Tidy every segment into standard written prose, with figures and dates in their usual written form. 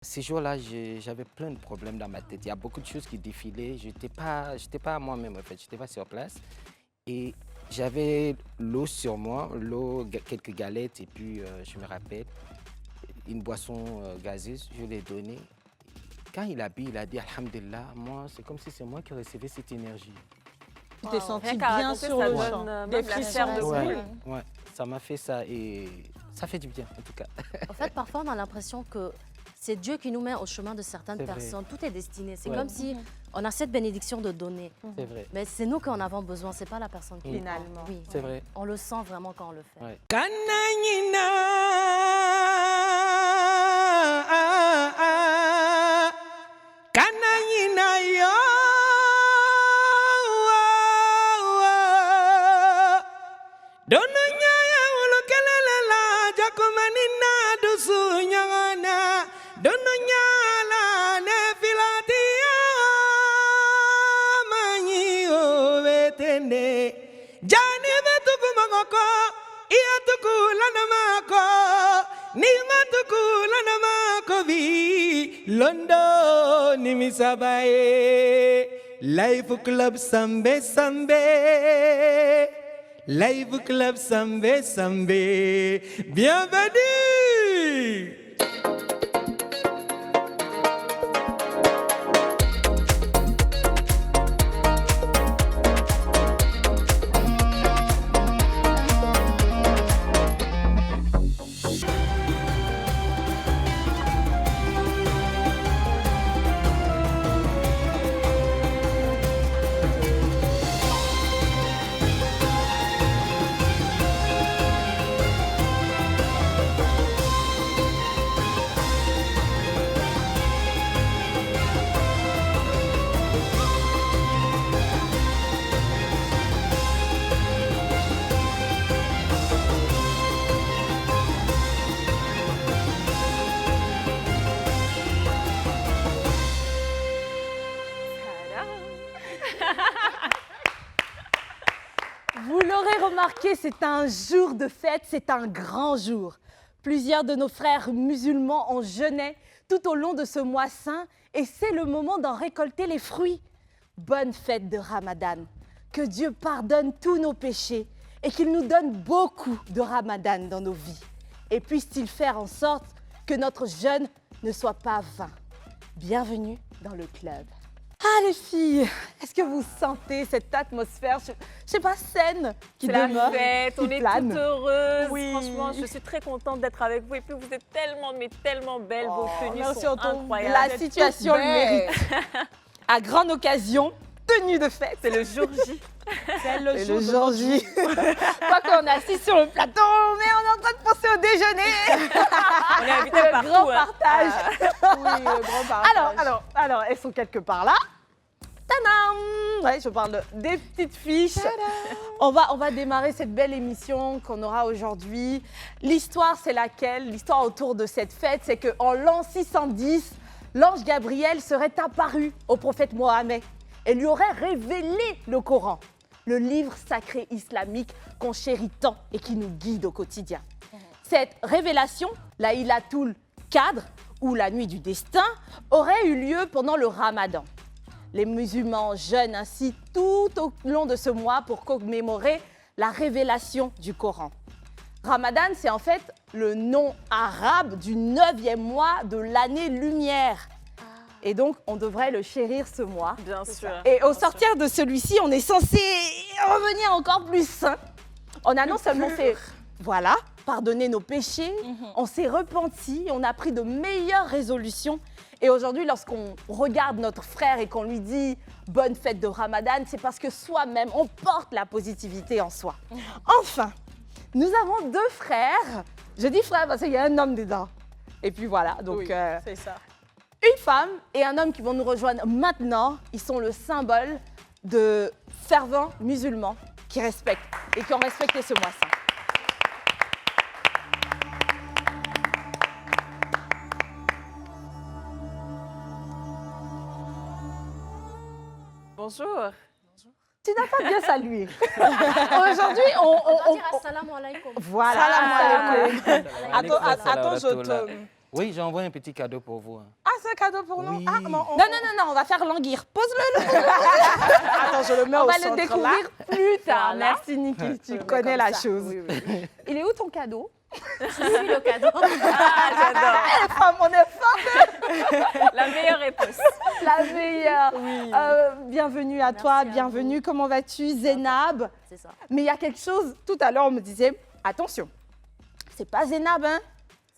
Ces jours-là, j'avais plein de problèmes dans ma tête. Il y a beaucoup de choses qui défilaient. Je n'étais pas moi-même, en fait. Je n'étais pas sur place. Et j'avais l'eau sur moi, quelques galettes, et puis, je me rappelle, une boisson gazeuse, je l'ai donnée. Quand il a bu, il a dit, Alhamdulillah, moi, c'est comme si c'est moi qui recevais cette énergie. Tu t'es senti Rien qu'à bien raconter, sur ça le donne, champ. même Des la frissons. chair de Ouais, poule. ouais, ça m'a fait ça et ça fait du bien, en tout cas. En fait, parfois, on a l'impression que c'est Dieu qui nous met au chemin de certaines C'est vrai. personnes. Tout est destiné. C'est Ouais. comme si on a cette bénédiction de donner. C'est vrai, Mais c'est nous qui en avons besoin, c'est pas la personne qui Finalement. Oui, c'est vrai. on le sent vraiment quand on le fait. Ouais. Londo nimisabaye Live Club Sambe Sambe Live Club Sambe Sambe Bienvenue. Vous l'aurez remarqué, c'est un jour de fête, c'est un grand jour. Plusieurs de nos frères musulmans ont jeûné tout au long de ce mois saint et c'est le moment d'en récolter les fruits. Bonne fête de Ramadan. Que Dieu pardonne tous nos péchés et qu'il nous donne beaucoup de Ramadan dans nos vies. Et puisse-t-il faire en sorte que notre jeûne ne soit pas vain. Bienvenue dans le club. Ah les filles, est-ce que vous sentez cette atmosphère, je sais pas, saine qui C'est la demeure, fête, qui on est plane. toutes heureuses. Oui. Franchement, je suis très contente d'être avec vous. Et puis, vous êtes tellement, mais tellement belles. Vos tenues Merci, sont on trouve incroyables. La Vous êtes situation toutes le belles. mérite. À grande occasion, tenue de fête. C'est le jour J. C'est le Et jour le de jour notre J. jour. Pas qu'on est assis sur le plateau, mais on est en train de penser au déjeuner. On est invités Le partout. grand hein. partage. Oui, le grand partage. Alors, elles sont quelque part là. Tadam! Ouais, je parle des petites fiches. On va démarrer cette belle émission qu'on aura aujourd'hui. L'histoire, c'est laquelle? L'histoire autour de cette fête, c'est qu'en l'an 610, l'ange Gabriel serait apparu au prophète Mohammed et lui aurait révélé le Coran, le livre sacré islamique qu'on chérit tant et qui nous guide au quotidien. Cette révélation, la Laylatul Qadr, ou la nuit du destin, aurait eu lieu pendant le Ramadan. Les musulmans jeûnent ainsi tout au long de ce mois pour commémorer la révélation du Coran. Ramadan, c'est en fait le nom arabe du 9e mois de l'année lumière. Et donc, on devrait le chérir ce mois. Bien sûr. Et au sortir de celui-ci, on est censé revenir encore plus sain. On a non seulement fait, voilà, pardonner nos péchés, on s'est repenti, on a pris de meilleures résolutions. Et aujourd'hui, lorsqu'on regarde notre frère et qu'on lui dit « bonne fête de Ramadan », c'est parce que soi-même, on porte la positivité en soi. Enfin, nous avons deux frères. Je dis frères parce qu'il y a un homme dedans. Et puis voilà, donc Oui, c'est ça. une femme et un homme qui vont nous rejoindre maintenant. Ils sont le symbole de fervents musulmans qui respectent et qui ont respecté ce mois saint. Bonjour. Tu n'as pas bien salué. Aujourd'hui, On va dire assalamu alaikum. Voilà. Salam alaikum. Alaikum Attends, assalam attends, wa je rahmatullah. te... Oui, j'ai envoyé un petit cadeau pour vous. Ah, c'est un cadeau pour nous. Oui. Ah, non, non, on va faire languir. Pose-le. Attends, je le mets On au va centre, le découvrir là. plus tard. Voilà. Merci, Niki. Tu connais la chose. Oui, oui. Il est où ton cadeau? Je suis le cadeau. Ah, j'adore. Femme, on est fort. La meilleure réponse. La meilleure. Bienvenue à Merci toi, à bienvenue. vous. Comment vas-tu, Zénab? C'est ça. Mais il y a quelque chose, tout à l'heure, on me disait, attention, c'est pas Zénab, hein?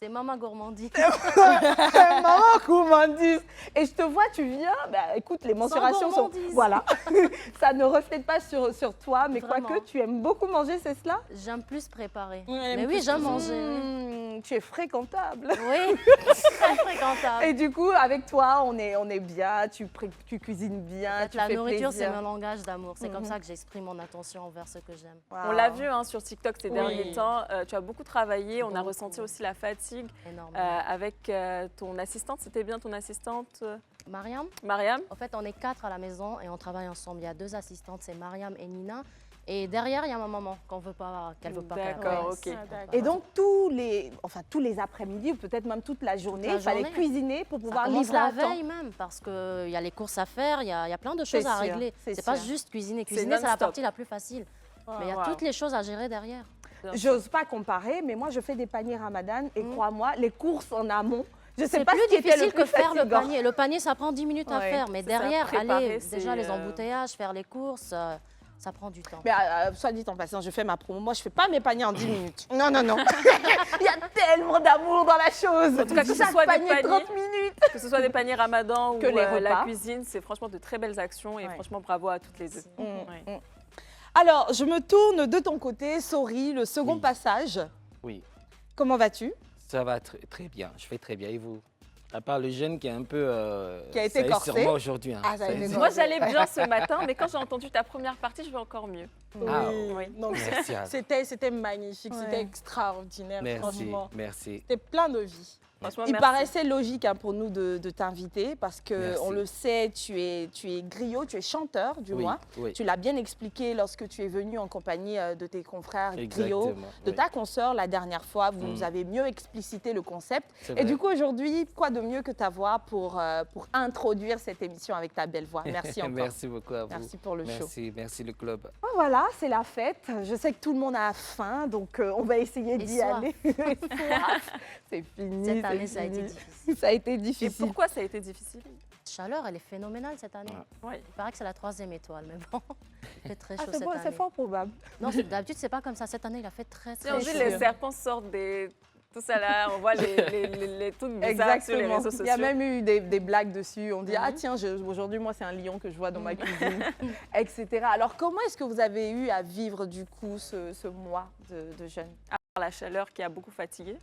C'est Maman Gourmandise. Maman gourmandise. Et je te vois, tu viens, bah, écoute, les mensurations sont... gourmandise. Voilà, ça ne reflète pas sur toi, mais Vraiment. quoique, tu aimes beaucoup manger, c'est cela? J'aime plus préparer. Oui, elle aime Mais plus oui, j'aime manger. Oui, Tu es fréquentable. Oui, très fréquentable. Et du coup, avec toi, on est bien, tu cuisines bien, tu La fais nourriture, c'est plaisir. mon langage d'amour. C'est comme Mhm. ça que j'exprime mon attention envers ce que j'aime. Wow. On l'a vu hein, sur TikTok ces Oui. derniers temps. Tu as beaucoup travaillé. On a Beaucoup. ressenti aussi la fatigue Énormément. avec ton assistante. C'était bien ton assistante, Mariam, Mariam? en fait, on est 4 à la maison et on travaille ensemble. Il y a 2 assistantes, c'est Mariam et Nina. Et derrière, il y a ma maman qu'elle veut pas qu'elle D'accord, apparaisse. ok. Et donc, tous les après-midi, ou peut-être même toute la journée, la il fallait journée. cuisiner pour Ça pouvoir commence livrer la à temps. veille même parce qu'il y a les courses à faire, il y a plein de choses à sûr, régler. c'est C'est pas sûr. juste cuisiner. C'est Cuisiner, c'est la non-stop. partie la plus facile. Mais il y a Wow. toutes les choses à gérer derrière. J'ose pas comparer, mais moi, je fais des paniers ramadan et crois-moi, les courses en amont, je sais C'est pas plus ce qui était difficile le que plus faire le fatigant. panier. Le panier, ça prend 10 minutes à Ouais, faire. Mais c'est ça, derrière, préparer, aller c'est, déjà les embouteillages, faire les courses, ça prend du temps. Mais soit dit en passant, je fais ma promo. Moi, je fais pas mes paniers en 10 minutes. Non, non, non. Il y a tellement d'amour dans la chose. En tout cas, que ce Chaque soit des panier, paniers, 30 minutes. Que ce soit des paniers ramadan Que ou les la repas. cuisine, c'est franchement de très belles actions et Ouais. franchement bravo à toutes les deux. Ouais. Alors, je me tourne de ton côté, Sori, le second Oui. passage. Oui, Comment vas-tu? ça va très bien. Je fais très bien. Et vous? À part le jeune qui est un peu... Qui a été ça est corsé. sur moi aujourd'hui. Hein. Ah, ça a été est- corsé. Moi, j'allais bien ce matin, mais quand j'ai entendu ta première partie, je vais encore mieux. Ah, oui. Donc, Merci à vous. c'était magnifique, Ouais. c'était extraordinaire, Merci, franchement. merci. C'était plein de vie. Franchement, Il merci. paraissait logique hein, pour nous de t'inviter parce que Merci. on le sait, tu es griot, tu es chanteur du Oui, moins. oui, Tu l'as bien expliqué lorsque tu es venu en compagnie de tes confrères griots, exactement. de oui. ta consoeur la dernière fois. Vous Mm. nous avez mieux explicité le concept. C'est Et vrai. du coup, aujourd'hui, quoi de mieux que ta voix pour introduire cette émission avec ta belle voix. Merci encore. Merci beaucoup à vous. Merci pour le show. Merci, merci le club. Oh, voilà, c'est la fête. Je sais que tout le monde a faim, donc on va essayer Et d'y soif. aller. Et soif. C'est fini. Cette c'est année, ça a été fini. difficile. Ça a été Et difficile. pourquoi ça a été difficile? La chaleur, elle est phénoménale cette année. Ouais. Il paraît que c'est la 3e étoile, mais bon, il fait très Ah, chaud c'est cette bon, année. c'est fort probable. Non, d'habitude, c'est pas comme ça. Cette année, il a fait très, Si très on chaud. dit les serpents sortent tout ça là, on voit les trucs bizarres sur les réseaux sociaux. Il y a même eu des blagues dessus. On dit, Mhm. ah tiens, aujourd'hui, moi, c'est un lion que je vois dans ma cuisine, etc. Alors, comment est-ce que vous avez eu à vivre, du coup, ce mois de jeûne? La chaleur qui a beaucoup fatigué.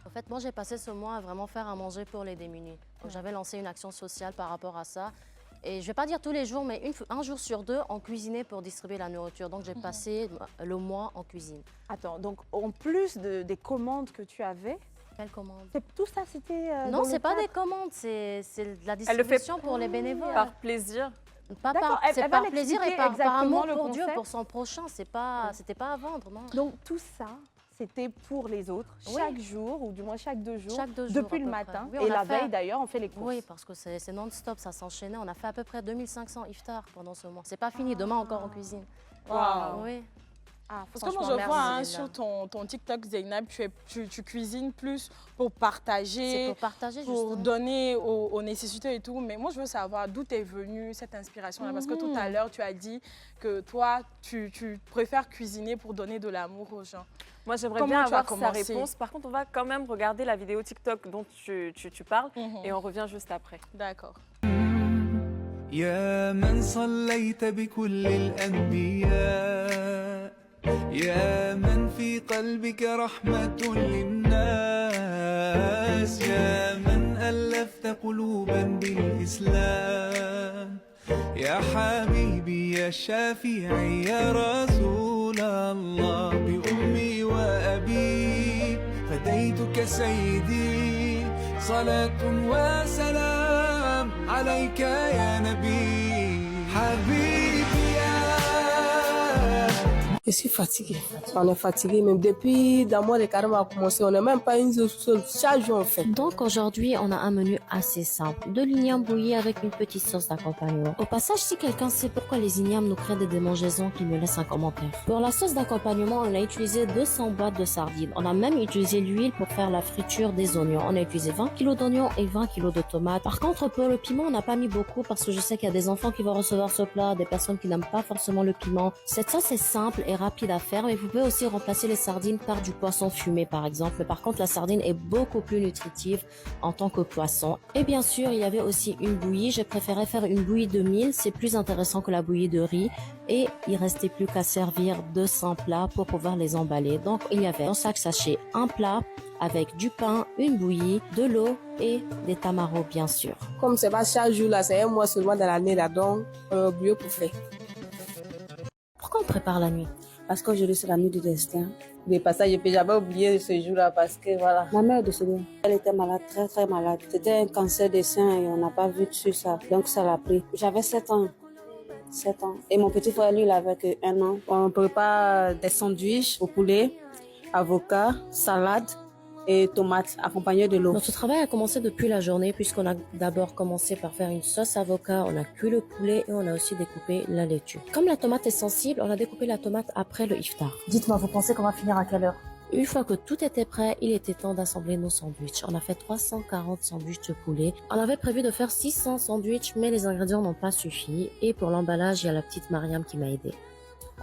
En fait, moi, j'ai passé ce mois à vraiment faire à manger pour les démunis. Donc, j'avais lancé une action sociale par rapport à ça. Et je ne vais pas dire tous les jours, mais un jour sur 2, on cuisinait pour distribuer la nourriture. Donc, j'ai passé le mois en cuisine. Attends, donc en plus des commandes que tu avais, Quelle commande? tout ça, c'était Non, c'est pas des commandes, c'est de la Elle le fait distribution pour les bénévoles. Par plaisir. Pas D'accord, par, elle c'est va par plaisir et m'expliquer par exactement amour le pour Dieu, concept. pour son prochain. C'était pas à vendre, non. Donc tout ça, c'était pour les autres, Oui. chaque jour, ou du moins chaque 2 jours, Chaque 2 jours. depuis à le peu matin. près. Oui, Et on a la fait- veille, d'ailleurs, on fait les courses. Oui, parce que c'est non-stop, ça s'enchaînait. On a fait à peu près 2500 iftars pendant ce mois. C'est pas fini, demain encore en cuisine. Waouh. Oui. Ah, Parce que moi, franchement, je vois hein, merci. sur ton TikTok, Zeynab, tu cuisines plus pour C'est partager, pour partager, pour justement. donner aux nécessités et tout. Mais moi, je veux savoir d'où est venue cette inspiration-là. Parce que tout à l'heure, tu as dit que toi, tu préfères cuisiner pour donner de l'amour aux gens. Moi, j'aimerais Comment bien tu as avoir sa commencé? réponse. Par contre, on va quand même regarder la vidéo TikTok dont tu parles et on revient juste après. D'accord. يا من صليت بكل الأنبياء يا من في قلبك رحمة للناس يا من ألفت قلوبا بالإسلام يا حبيبي يا شافعي يا رسول الله بأمي وأبي فديتك سيدي صلاة وسلام عليك يا نبي حبيبي يا Je suis fatiguée. On est fatigué, même depuis dans mois de carême a commencé, on n'est même pas une seule. Chaque jour on fait. Donc aujourd'hui, on a un menu assez simple. De l'igname bouilli avec une petite sauce d'accompagnement. Au passage, si quelqu'un sait pourquoi les ignames nous créent des démangeaisons, qu'il me laisse un commentaire. Pour la sauce d'accompagnement, on a utilisé 200 boîtes de sardines. On a même utilisé l'huile pour faire la friture des oignons. On a utilisé 20 kg d'oignons et 20 kg de tomates. Par contre, pour le piment, on n'a pas mis beaucoup parce que je sais qu'il y a des enfants qui vont recevoir ce plat, des personnes qui n'aiment pas forcément le piment. Cette sauce est simple et rapide à faire, mais vous pouvez aussi remplacer les sardines par du poisson fumé par exemple. Par contre, la sardine est beaucoup plus nutritive en tant que poisson. Et bien sûr, il y avait aussi une bouillie. J'ai préféré faire une bouillie de mil, c'est plus intéressant que la bouillie de riz. Et il restait plus qu'à servir 200 plats pour pouvoir les emballer. Donc il y avait dans chaque sachet un plat avec du pain, une bouillie, de l'eau et des tamaros bien sûr. Comme c'est pas chaque jour là, c'est un mois seulement dans l'année là, donc on a oublié pour faire. Pourquoi on prépare la nuit? Parce qu'aujourd'hui, c'est la nuit du destin. Des passages, j'avais oublié ce jour-là parce que voilà. Ma mère est décédée. Elle était malade, très très malade. C'était un cancer des seins et on n'a pas vu sur ça. Donc ça l'a pris. J'avais 7 ans. 7 ans. Et mon petit frère, lui, il avait que 1 an. On prépare des sandwichs au poulet, avocat, salade et tomates accompagnées de l'eau. Notre travail a commencé depuis la journée puisqu'on a d'abord commencé par faire une sauce avocat, on a cuit le poulet et on a aussi découpé la laitue. Comme la tomate est sensible, on a découpé la tomate après le iftar. Dites-moi, vous pensez qu'on va finir à quelle heure? Une fois que tout était prêt, il était temps d'assembler nos sandwichs. On a fait 340 sandwichs de poulet. On avait prévu de faire 600 sandwichs, mais les ingrédients n'ont pas suffi. Et pour l'emballage, il y a la petite Mariam qui m'a aidé.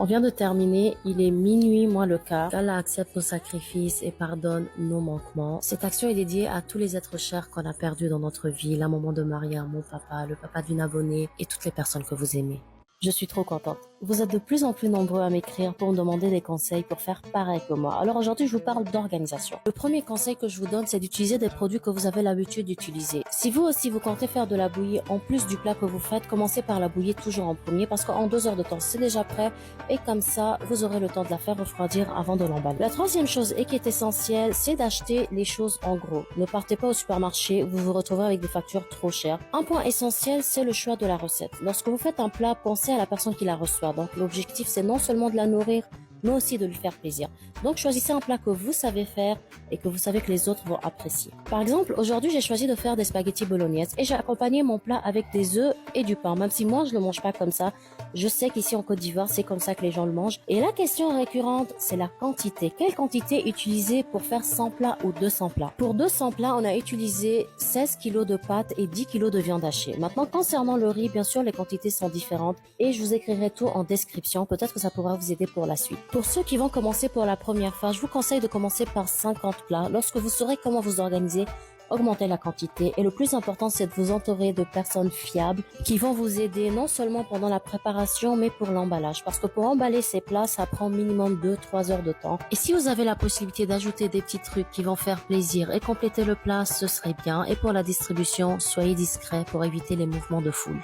On vient de terminer, il est minuit moins le quart. Allah accepte nos sacrifices et pardonne nos manquements. Cette action est dédiée à tous les êtres chers qu'on a perdus dans notre vie. La maman de Maria, mon papa, le papa d'une abonnée et toutes les personnes que vous aimez. Je suis trop contente. Vous êtes de plus en plus nombreux à m'écrire pour me demander des conseils pour faire pareil que moi. Alors aujourd'hui, je vous parle d'organisation. Le premier conseil que je vous donne, c'est d'utiliser des produits que vous avez l'habitude d'utiliser. Si vous aussi, vous comptez faire de la bouillie en plus du plat que vous faites, commencez par la bouillie toujours en premier parce qu'en 2 heures de temps, c'est déjà prêt et comme ça, vous aurez le temps de la faire refroidir avant de l'emballer. La troisième chose et qui est essentielle, c'est d'acheter les choses en gros. Ne partez pas au supermarché, vous vous retrouverez avec des factures trop chères. Un point essentiel, c'est le choix de la recette. Lorsque vous faites un plat, pensez à la personne qui la reçoit. Donc l'objectif, c'est non seulement de la nourrir, mais aussi de lui faire plaisir. Donc choisissez un plat que vous savez faire et que vous savez que les autres vont apprécier. Par exemple, aujourd'hui, j'ai choisi de faire des spaghettis bolognaise et j'ai accompagné mon plat avec des œufs et du pain. Même si moi, je ne le mange pas comme ça, je sais qu'ici en Côte d'Ivoire, c'est comme ça que les gens le mangent. Et la question récurrente, c'est la quantité. Quelle quantité utiliser pour faire 100 plats ou 200 plats? Pour 200 plats, on a utilisé 16 kg de pâtes et 10 kg de viande hachée. Maintenant, concernant le riz, bien sûr, les quantités sont différentes et je vous écrirai tout en description. Peut-être que ça pourra vous aider pour la suite. Pour ceux qui vont commencer pour la première fois, je vous conseille de commencer par 50 plats. Lorsque vous saurez comment vous organiser, augmentez la quantité. Et le plus important, c'est de vous entourer de personnes fiables qui vont vous aider non seulement pendant la préparation, mais pour l'emballage. Parce que pour emballer ces plats, ça prend minimum 2-3 heures de temps. Et si vous avez la possibilité d'ajouter des petits trucs qui vont faire plaisir et compléter le plat, ce serait bien. Et pour la distribution, soyez discret pour éviter les mouvements de foule.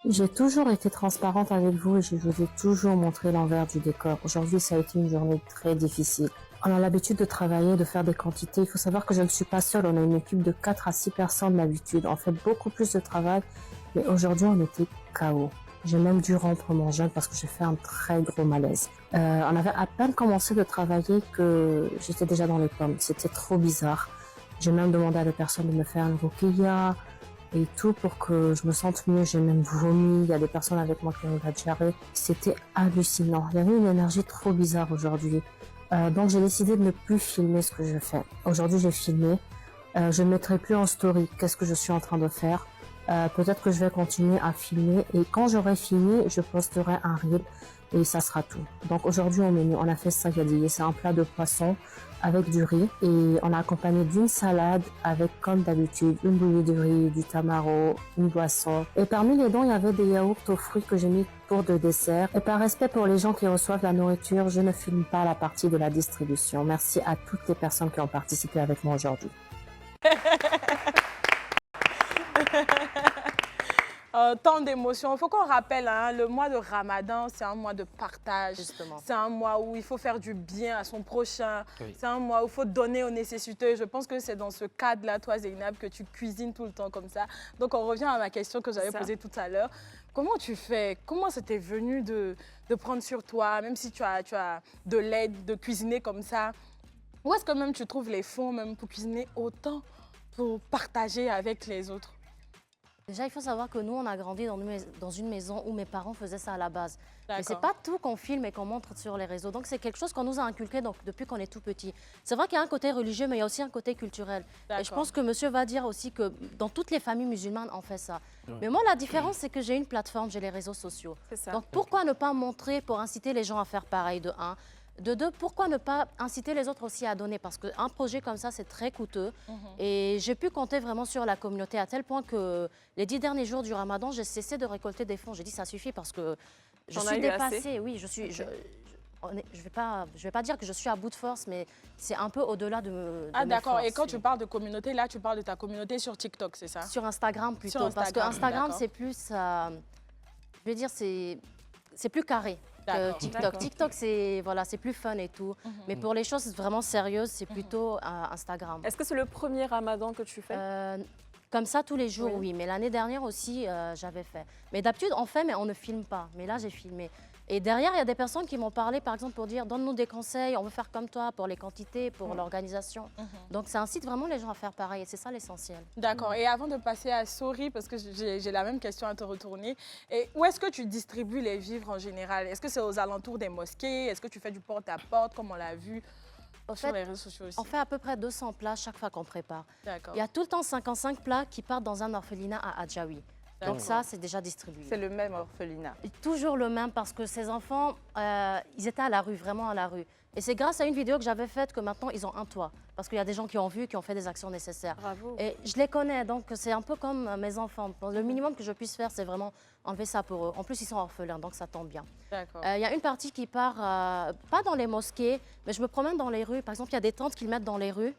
J'ai toujours été transparente avec vous et je vous ai toujours montré l'envers du décor. Aujourd'hui, ça a été une journée très difficile. On a l'habitude de travailler, de faire des quantités. Il faut savoir que je ne suis pas seule. On a une équipe de 4 à 6 personnes d'habitude. On fait beaucoup plus de travail. Mais aujourd'hui, on était KO. J'ai même dû rompre mon jeûne parce que j'ai fait un très gros malaise. On avait à peine commencé de travailler que j'étais déjà dans les pommes. C'était trop bizarre. J'ai même demandé à des personnes de me faire une roquilla et tout pour que je me sente mieux. J'ai même vomi. Il y a des personnes avec moi qui ont eu la diarrhée. C'était hallucinant. Il y avait une énergie trop bizarre aujourd'hui. Donc j'ai décidé de ne plus filmer ce que je fais. Aujourd'hui j'ai filmé. Je ne mettrai plus en story qu'est-ce que je suis en train de faire. Peut-être que je vais continuer à filmer et quand j'aurai fini, je posterai un reel et ça sera tout. Donc aujourd'hui au menu, on a fait sagadi. C'est un plat de poisson avec du riz et on a accompagné d'une salade avec comme d'habitude une bouillie de riz, du tamaro, une boisson. Et parmi les dons, il y avait des yaourts aux fruits que j'ai mis pour de dessert. Et par respect pour les gens qui reçoivent la nourriture, je ne filme pas la partie de la distribution. Merci à toutes les personnes qui ont participé avec moi aujourd'hui. tant d'émotions. Il faut qu'on rappelle, hein, le mois de Ramadan, c'est un mois de partage. Justement. C'est un mois où il faut faire du bien à son prochain. Oui. C'est un mois où il faut donner aux nécessiteux. Je pense que c'est dans ce cadre-là, toi, Zeynab, que tu cuisines tout le temps comme ça. Donc, on revient à ma question que j'avais Ça. posée tout à l'heure. Comment tu fais? Comment ça t'est venu de prendre sur toi, même si tu as de l'aide, de cuisiner comme ça? Où est-ce que même tu trouves les fonds même pour cuisiner autant, pour partager avec les autres? Déjà, il faut savoir que nous, on a grandi dans une maison où mes parents faisaient ça à la base. Mais c'est D'accord. pas tout qu'on filme et qu'on montre sur les réseaux. Donc, c'est quelque chose qu'on nous a inculqué donc, depuis qu'on est tout petit. C'est vrai qu'il y a un côté religieux, mais il y a aussi un côté culturel. Et je D'accord. pense que monsieur va dire aussi que dans toutes les familles musulmanes, on fait ça. Ouais. Mais moi, la différence, c'est que j'ai une plateforme, j'ai les réseaux sociaux. C'est ça. Donc, pourquoi ne pas montrer pour inciter les gens à faire pareil, de un? De deux, pourquoi ne pas inciter les autres aussi à donner? Parce qu'un projet comme ça, c'est très coûteux. Et j'ai pu compter vraiment sur la communauté à tel point que les 10 derniers jours du Ramadan, j'ai cessé de récolter des fonds. J'ai dit, ça suffit parce que je T'en as suis eu assez? dépassée. Oui, je suis... Je vais pas dire que je suis à bout de force, mais c'est un peu au-delà de Ah mes d'accord, et forces, quand oui. tu parles de communauté, là tu parles de ta communauté sur TikTok, c'est ça? Sur Instagram plutôt. Sur Parce que Instagram, Instagram, d'accord. c'est plus... je vais dire, c'est plus carré que D'accord. TikTok. D'accord. TikTok, c'est voilà, c'est plus fun et tout. Mais pour les choses vraiment sérieuses, c'est plutôt Instagram. Est-ce que c'est le premier Ramadan que tu fais? Comme ça, tous les jours, Oui. oui. Mais l'année dernière aussi, j'avais fait. Mais d'habitude, on fait, mais on ne filme pas. Mais là, j'ai filmé. Et derrière, il y a des personnes qui m'ont parlé, par exemple, pour dire donne-nous des conseils, on veut faire comme toi pour les quantités, pour l'organisation. Donc, ça incite vraiment les gens à faire pareil. Et c'est ça l'essentiel. D'accord, et avant de passer à Sori, parce que j'ai la même question à te retourner, et où est-ce que tu distribues les vivres en général? Est-ce que c'est aux alentours des mosquées? Est-ce que tu fais du porte-à-porte, comme on l'a vu Au sur fait, les réseaux sociaux aussi? on fait à peu près 200 plats chaque fois qu'on prépare. D'accord. Il y a tout le temps 55 plats qui partent dans un orphelinat à Adjaoui. Donc D'accord. ça, c'est déjà distribué. C'est le même orphelinat. Et toujours le même parce que ces enfants, ils étaient à la rue, vraiment à la rue. Et c'est grâce à une vidéo que j'avais faite que maintenant, ils ont un toit. Parce qu'il y a des gens qui ont vu, qui ont fait des actions nécessaires. Bravo. Et je les connais, donc c'est un peu comme mes enfants. Le minimum que je puisse faire, c'est vraiment enlever ça pour eux. En plus, ils sont orphelins, donc ça tombe bien. D'accord. Il y a une partie qui part, pas dans les mosquées, mais je me promène dans les rues. Par exemple, il y a des tentes qu'ils mettent dans les rues.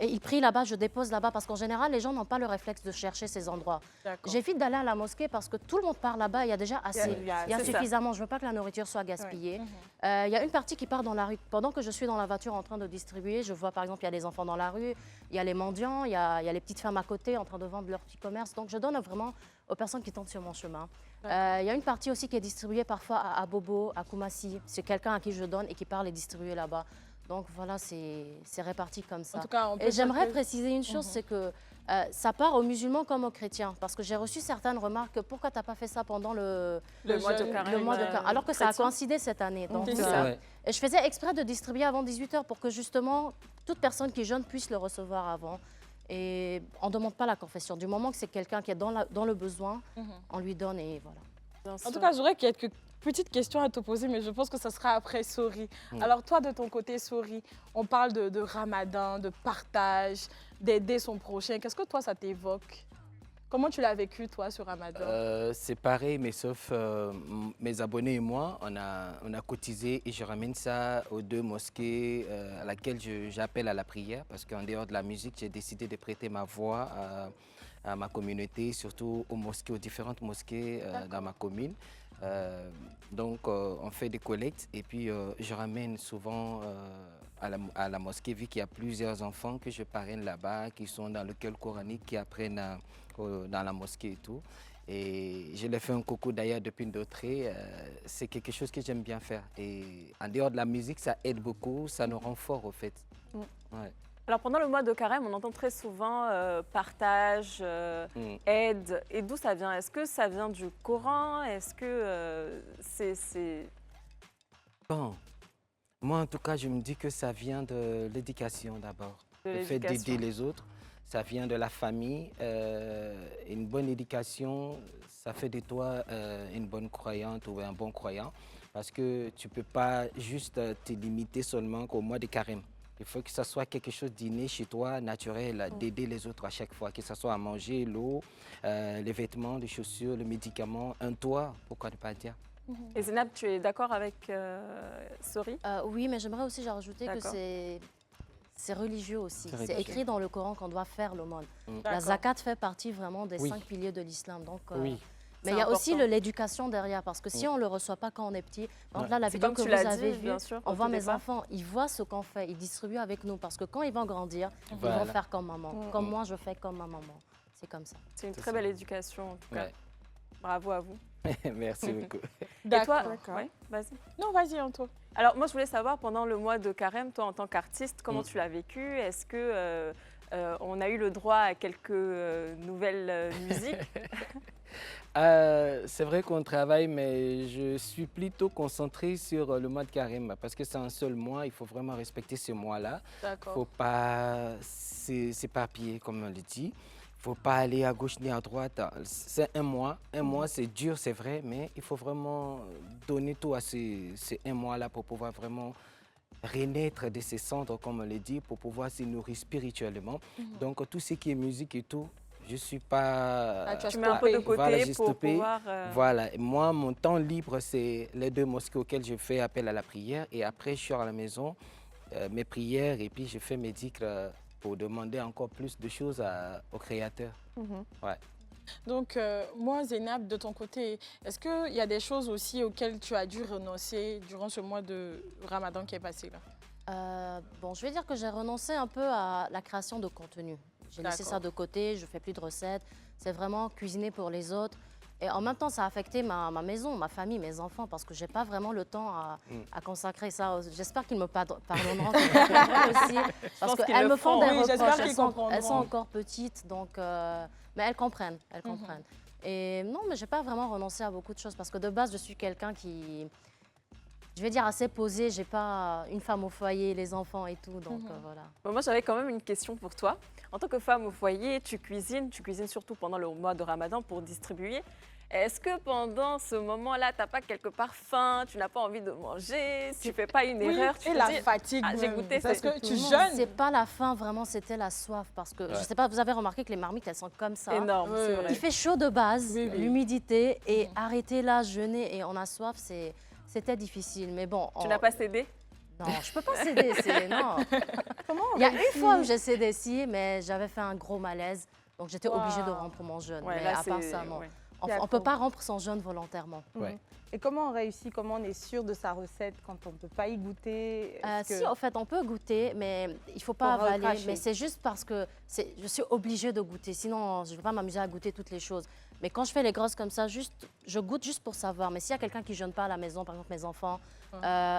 Et ils prient là-bas, je dépose là-bas, parce qu'en général, les gens n'ont pas le réflexe de chercher ces endroits. D'accord. J'évite d'aller à la mosquée parce que tout le monde part là-bas, il y a déjà assez. Il y a- Il y a c'est ça. suffisamment, je ne veux pas que la nourriture soit gaspillée. Il y a une partie qui part dans la rue. Pendant que je suis dans la voiture en train de distribuer, je vois par exemple, il y a les enfants dans la rue, il y a les mendiants, il y a les petites femmes à côté en train de vendre leur petit commerce. Donc je donne vraiment aux personnes qui tombent sur mon chemin. Il y a une partie aussi qui est distribuée parfois à Bobo, à Koumassi. C'est quelqu'un à qui je donne et qui part les distribuer là-bas. Donc voilà, c'est réparti comme ça. En tout cas, on peut Et j'aimerais dire que- préciser une chose, c'est que ça part aux musulmans comme aux chrétiens. Parce que j'ai reçu certaines remarques, pourquoi tu n'as pas fait ça pendant le mois de jeûne, carême. le mois de carême, alors que ça a chrétien. coïncidé cette année. Donc, C'est ça. Ouais. et je faisais exprès de distribuer avant 18 h pour que justement toute personne qui jeûne puisse le recevoir avant. Et on ne demande pas la confession. Du moment que c'est quelqu'un qui est dans le besoin, on lui donne et voilà. Bien En sûr. tout cas, j'aurais quelques petites questions à te poser, mais je pense que ça sera après Sori. Alors toi, de ton côté, Sori, on parle de Ramadan, de partage, d'aider son prochain. Qu'est-ce que toi, ça t'évoque? Comment tu l'as vécu, toi, ce Ramadan? C'est pareil, mais sauf mes abonnés et moi, on a cotisé et je ramène ça aux 2 mosquées à laquelle j'appelle à la prière parce qu'en dehors de la musique, j'ai décidé de prêter ma voix à ma communauté, surtout aux mosquées, aux différentes mosquées dans ma commune. Donc, on fait des collectes et puis je ramène souvent à la mosquée, vu qu'il y a plusieurs enfants que je parraine là-bas, qui sont dans l'école coranique, qui apprennent dans la mosquée et tout. Et je leur fais un coucou d'ailleurs depuis Ndotré. C'est quelque chose que j'aime bien faire. Et en dehors de la musique, ça aide beaucoup, ça nous rend fort au fait. Ouais. Alors pendant le mois de carême, on entend très souvent partage, aide. Et d'où ça vient? Est-ce que ça vient du Coran? Est-ce que c'est... Bon, moi en tout cas, je me dis que ça vient de l'éducation d'abord. De Le fait l'éducation. d'aider les autres, ça vient de la famille. Une bonne éducation, ça fait de toi une bonne croyante ou un bon croyant. Parce que tu ne peux pas juste te limiter seulement qu'au mois de carême. Il faut que ça soit quelque chose d'inné chez toi, naturel, d'aider les autres à chaque fois, que ce soit à manger, l'eau, les vêtements, les chaussures, les médicaments, un toit, pourquoi ne pas dire. Et Zeynab, tu es d'accord avec Sori? Oui, mais j'aimerais aussi rajouter que D'accord. c'est religieux aussi. C'est C'est religieux. écrit dans le Coran qu'on doit faire l'aumône. La D'accord. zakat fait partie vraiment des Oui. 5 piliers de l'islam. Donc, Oui. Mais il y a aussi l'éducation derrière, parce que si on ne le reçoit pas quand on est petit, donc là, la C'est vidéo comme que tu vous l'as avez dit, vue, bien sûr, on au voit tout mes départ. enfants, ils voient ce qu'on fait, ils distribuent avec nous, parce que quand ils vont grandir, ils Voilà. vont faire comme maman. Comme moi, je fais comme ma maman. C'est comme ça. C'est une C'est très ça. belle éducation, en tout cas. Ouais. Bravo à vous. Merci beaucoup. Et toi, D'accord. ouais, vas-y. Non, vas-y, Anto. Alors, moi, je voulais savoir, pendant le mois de carême, toi, en tant qu'artiste, comment tu l'as vécu? Est-ce que on a eu le droit à quelques nouvelles musiques? C'est vrai qu'on travaille, mais je suis plutôt concentré sur le mois de carême parce que c'est un seul mois. Il faut vraiment respecter ce mois-là. Il ne D'accord. faut pas s'éparpiller, comme on le dit. Il ne faut pas aller à gauche ni à droite. C'est un mois. Un mois, c'est dur, c'est vrai, mais il faut vraiment donner tout à ces un mois-là pour pouvoir vraiment renaître de ses cendres, comme on le dit, pour pouvoir se nourrir spirituellement. Donc, tout ce qui est musique et tout, je ne suis pas... Ah, Tu mets un peu de côté Voilà, j'ai pour stoppé. pouvoir... Voilà, et moi, mon temps libre, c'est les 2 mosquées auxquelles je fais appel à la prière. Et après, je suis à la maison, mes prières, et puis je fais mes dhikrs pour demander encore plus de choses au Créateur. Ouais. Donc, moi, Zénab, de ton côté, est-ce qu'il y a des choses aussi auxquelles tu as dû renoncer durant ce mois de Ramadan qui est passé là? Bon, je vais dire que j'ai renoncé un peu à la création de contenu. J'ai laissé ça de côté, je ne fais plus de recettes. C'est vraiment cuisiner pour les autres. Et en même temps, ça a affecté ma maison, ma famille, mes enfants, parce que je n'ai pas vraiment le temps à consacrer ça. J'espère qu'ils me pardonneront qu'ils me comprendront aussi. Parce qu'ils qu'elles le me font feront. des Oui, j'espère reproches. qu'ils comprendront. Elles sont encore petites, donc, mais elles comprennent. Elles comprennent. Et non, mais je n'ai pas vraiment renoncé à beaucoup de choses, parce que de base, je suis quelqu'un qui... Je vais dire assez posé, j'ai pas une femme au foyer, les enfants et tout, donc voilà. Bon, moi, j'avais quand même une question pour toi. En tant que femme au foyer, tu cuisines surtout pendant le mois de Ramadan pour distribuer. Est-ce que pendant ce moment-là, tu n'as pas quelque part faim, tu n'as pas envie de manger, tu ne fais pas une erreur, tu et te la dis, fatigue. ah, j'ai même. goûté, Parce c'est que tu Non, jeûnes. c'est pas la faim, vraiment, c'était la soif. Parce que, je sais pas, vous avez remarqué que les marmites, elles sont comme ça. énorme, c'est Ouais. vrai. Il fait chaud de base, Oui, oui. l'humidité, et arrêter là, jeûner et on a soif, c'était difficile. Mais bon, Tu n'as pas cédé? non, je peux pas céder, non. Il y a une fois où j'ai cédé, si, mais j'avais fait un gros malaise. Donc j'étais obligée de rompre mon jeûne. Ouais, mais là, à part c'est- ça, non. ouais. On ne peut pas rompre son jeûne volontairement. Ouais. Et comment on réussit, comment on est sûr de sa recette quand on ne peut pas y goûter? Est-ce Si, que- en fait, on peut goûter, mais il ne faut pas Faut avaler. recracher. Mais c'est juste parce que je suis obligée de goûter. Sinon, je ne vais pas m'amuser à goûter toutes les choses. Mais quand je fais les grosses comme ça, je goûte juste pour savoir. Mais s'il y a quelqu'un qui ne jeûne pas à la maison, par exemple mes enfants,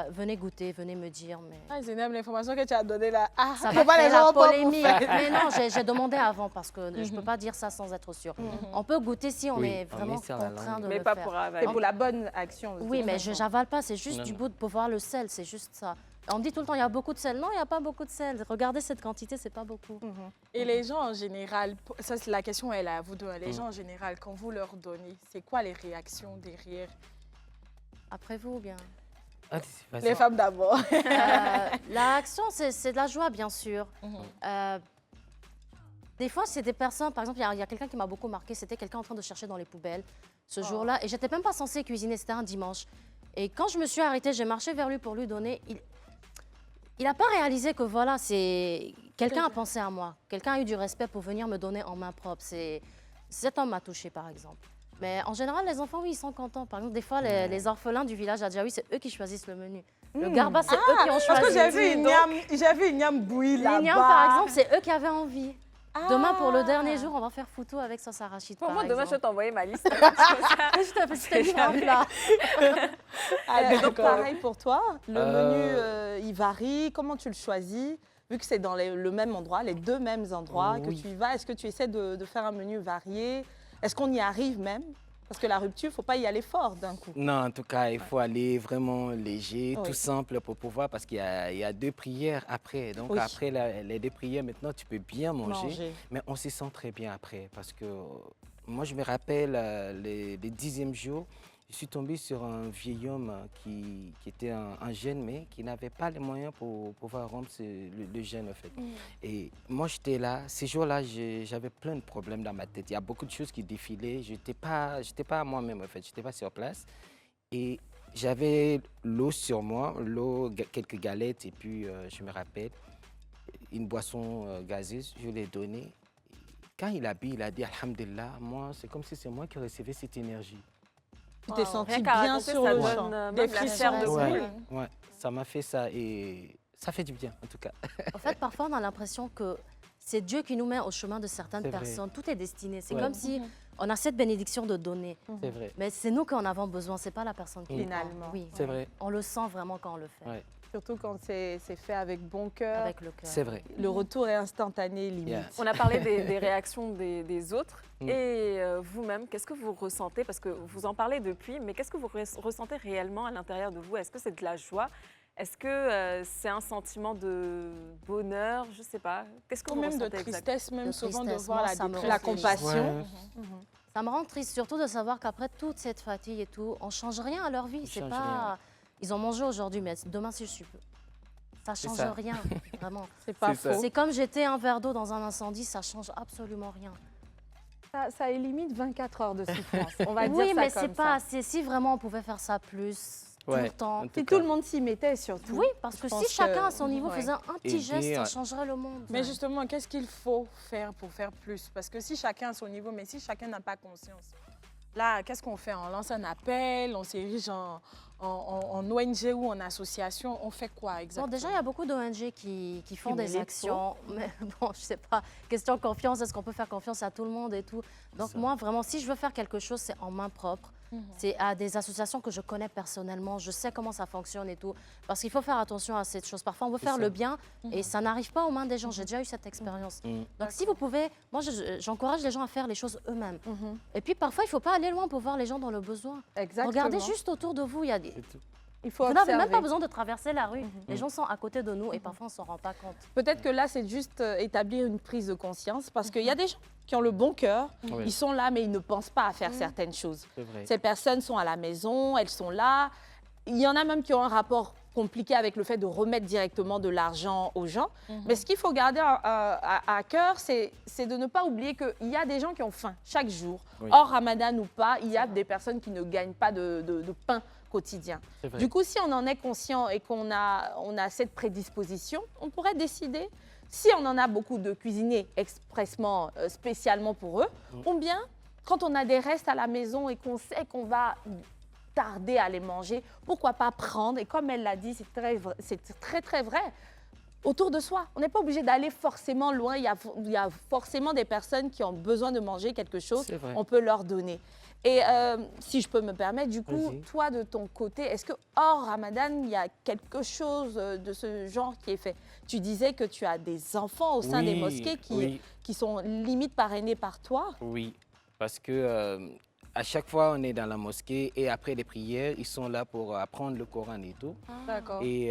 venez goûter, venez me dire. Mais... Ah, Zénab, l'information que tu as donnée là. Ah, Ça faut va pas créer les la gens pas polémique. pour faire. Mais non, j'ai demandé avant parce que je ne peux pas dire ça sans être sûre. On peut goûter si on Oui, est on vraiment met sur la contraint langue. de Mais le pas faire. pour C'est avaler. pour la bonne action. de Oui, toute mais façon. je n'avale pas, c'est juste Non, du non. bout pour voir le sel, c'est juste ça. On me dit tout le temps, il y a beaucoup de sel. Non, il n'y a pas beaucoup de sel. Regardez cette quantité, c'est pas beaucoup. Et les gens en général, ça c'est la question, elle est à vous deux. Les gens en général, quand vous leur donnez, c'est quoi les réactions derrière? Après vous, ou bien. Ah, vas-y. Les femmes d'abord. La action, c'est de la joie, bien sûr. Des fois, c'est des personnes, par exemple, il y a quelqu'un qui m'a beaucoup marqué, c'était quelqu'un en train de chercher dans les poubelles ce jour-là, et j'étais même pas censée cuisiner, c'était un dimanche. Et quand je me suis arrêtée, j'ai marché vers lui pour lui donner. Il n'a pas réalisé que voilà, c'est quelqu'un a pensé à moi, quelqu'un a eu du respect pour venir me donner en main propre. Cet homme m'a touchée, par exemple. Mais en général, les enfants, oui, ils sont contents. Par exemple, des fois, les orphelins du village Adjaoui, c'est eux qui choisissent le menu. Le garba, c'est eux qui ont choisi. Parce que j'ai vu une yam bouillie là-bas. L'igname, par exemple, c'est eux qui avaient envie. Demain, pour le dernier jour, on va faire foutou avec sauce arachide. Pour par moi, demain, je vais exemple. t'envoyer ma liste. Je te fais juste un plat. Donc pareil pour toi, le menu il varie, comment tu le choisis? Vu que c'est dans le même endroit, les deux mêmes endroits que Oui. tu y vas, est-ce que tu essaies de faire un menu varié? Est-ce qu'on y arrive même? Parce que la rupture, il ne faut pas y aller fort d'un coup. Non, en tout cas, il faut aller vraiment léger, Oui. tout simple pour pouvoir, parce qu'il y a 2 prières après. Donc Oui. après les 2 prières, maintenant, tu peux bien manger, mais on se sent très bien après. Parce que moi, je me rappelle les 10e jour, je suis tombé sur un vieil homme qui était un jeune, mais qui n'avait pas les moyens pour pouvoir rompre le jeûne, en fait. Et moi, j'étais là. Ces jours-là, j'avais plein de problèmes dans ma tête. Il y a beaucoup de choses qui défilaient. Je n'étais pas moi-même, en fait. Je n'étais pas sur place. Et j'avais l'eau sur moi, quelques galettes, et puis, je me rappelle, une boisson gazeuse. Je l'ai donnée. quand il a bu, il a dit Alhamdulillah, moi, c'est comme si c'est moi qui recevais cette énergie. Tu t'es senti Rien qu'à bien raconter, sur ça le donne, champ. même Des la frissons. chair de Ouais. poule. Ouais, ça m'a fait ça et ça fait du bien, en tout cas. En fait, parfois, on a l'impression que c'est Dieu qui nous met au chemin de certaines C'est vrai. personnes. Tout est destiné. C'est Ouais. comme si on a cette bénédiction de donner. C'est vrai. Mais c'est nous qui en avons besoin, c'est pas la personne qui le prend. Finalement. Oui, C'est vrai. on le sent vraiment quand on le fait, Ouais. Surtout quand c'est fait avec bon cœur. avec le cœur. C'est vrai. Le retour est instantané, limite. Yeah. On a parlé des réactions des autres. Mm. Et vous-même, qu'est-ce que vous ressentez? Parce que vous en parlez depuis, mais qu'est-ce que vous ressentez réellement à l'intérieur de vous? Est-ce que c'est de la joie? Est-ce que c'est un sentiment de bonheur? Je ne sais pas. Qu'est-ce que Ou vous même de ressentez exactement? tristesse, même De souvent de tristesse, voir moi, la ça me détresse. La reflète. compassion. Ouais. Ça me rend triste, surtout de savoir qu'après toute cette fatigue et tout, on change rien à leur vie. C'est change pas. rien. Ils ont mangé aujourd'hui, mais demain si je suis. Ça change ça. rien, vraiment. C'est pas C'est ça. faux. C'est comme jeter un verre d'eau dans un incendie, ça change absolument rien. Ça élimine 24 heures de souffrance. On va dire Oui, ça mais comme c'est pas ça. assez. Si vraiment on pouvait faire ça plus, tout Ouais, le temps. en tout Si cas. tout le monde s'y mettait, surtout. Oui, parce que Je si pense chacun que- à son niveau ouais. faisait un petit Et geste, puis, ça changerait le monde. Mais justement, qu'est-ce qu'il faut faire pour faire plus? Parce que si chacun a son niveau, mais si chacun n'a pas conscience, là, qu'est-ce qu'on fait? On lance un appel, on s'érige en ONG ou en association, on fait quoi Bon, exactement? déjà, il y a beaucoup d'ONG qui font Qui des milite actions. Mais bon, je sais pas. Question confiance, est-ce qu'on peut faire confiance à tout le monde et tout? Donc, Ça. moi, vraiment, si je veux faire quelque chose, c'est en main propre. C'est à des associations que je connais personnellement. Je sais comment ça fonctionne et tout. Parce qu'il faut faire attention à cette chose. Parfois, on veut C'est faire ça. le bien et ça n'arrive pas aux mains des gens. J'ai déjà eu cette expérience. Mm. Donc, si vous pouvez, moi, j'encourage les gens à faire les choses eux-mêmes. Mhm. Et puis, parfois, il ne faut pas aller loin pour voir les gens dans le besoin. Exactement. Regardez juste autour de vous. Il y a des... C'est tout. Il faut Vous n'avez même observer. pas besoin de traverser la rue. Les gens sont à côté de nous et parfois, on ne s'en rend pas compte. Peut-être que là, c'est juste établir une prise de conscience parce qu'il y a des gens qui ont le bon cœur, Oui. ils sont là, mais ils ne pensent pas à faire certaines choses. C'est vrai. Ces personnes sont à la maison, elles sont là. Il y en a même qui ont un rapport compliqué avec le fait de remettre directement de l'argent aux gens. Mais ce qu'il faut garder à cœur, c'est de ne pas oublier qu'il y a des gens qui ont faim chaque jour. Oui. Hors Ramadan ou pas, il y a des personnes qui ne gagnent pas de pain quotidien. C'est vrai. Du coup, si on en est conscient et qu'on a cette prédisposition, on pourrait décider, si on en a beaucoup de cuisiniers expressement, spécialement pour eux, ou bien quand on a des restes à la maison et qu'on sait qu'on va tarder à les manger, pourquoi pas prendre, et comme elle l'a dit, c'est très, très vrai, autour de soi. On n'est pas obligé d'aller forcément loin, il y a forcément des personnes qui ont besoin de manger quelque chose, C'est vrai. on peut leur donner. Et si je peux me permettre, du coup, Vas-y. toi, de ton côté, est-ce que hors Ramadan, il y a quelque chose de ce genre qui est fait? Tu disais que tu as des enfants au sein des Oui, mosquées oui. qui sont limite parrainés par toi. Oui, parce que à chaque fois, on est dans la mosquée et après les prières, ils sont là pour apprendre le Coran et tout. D'accord. Et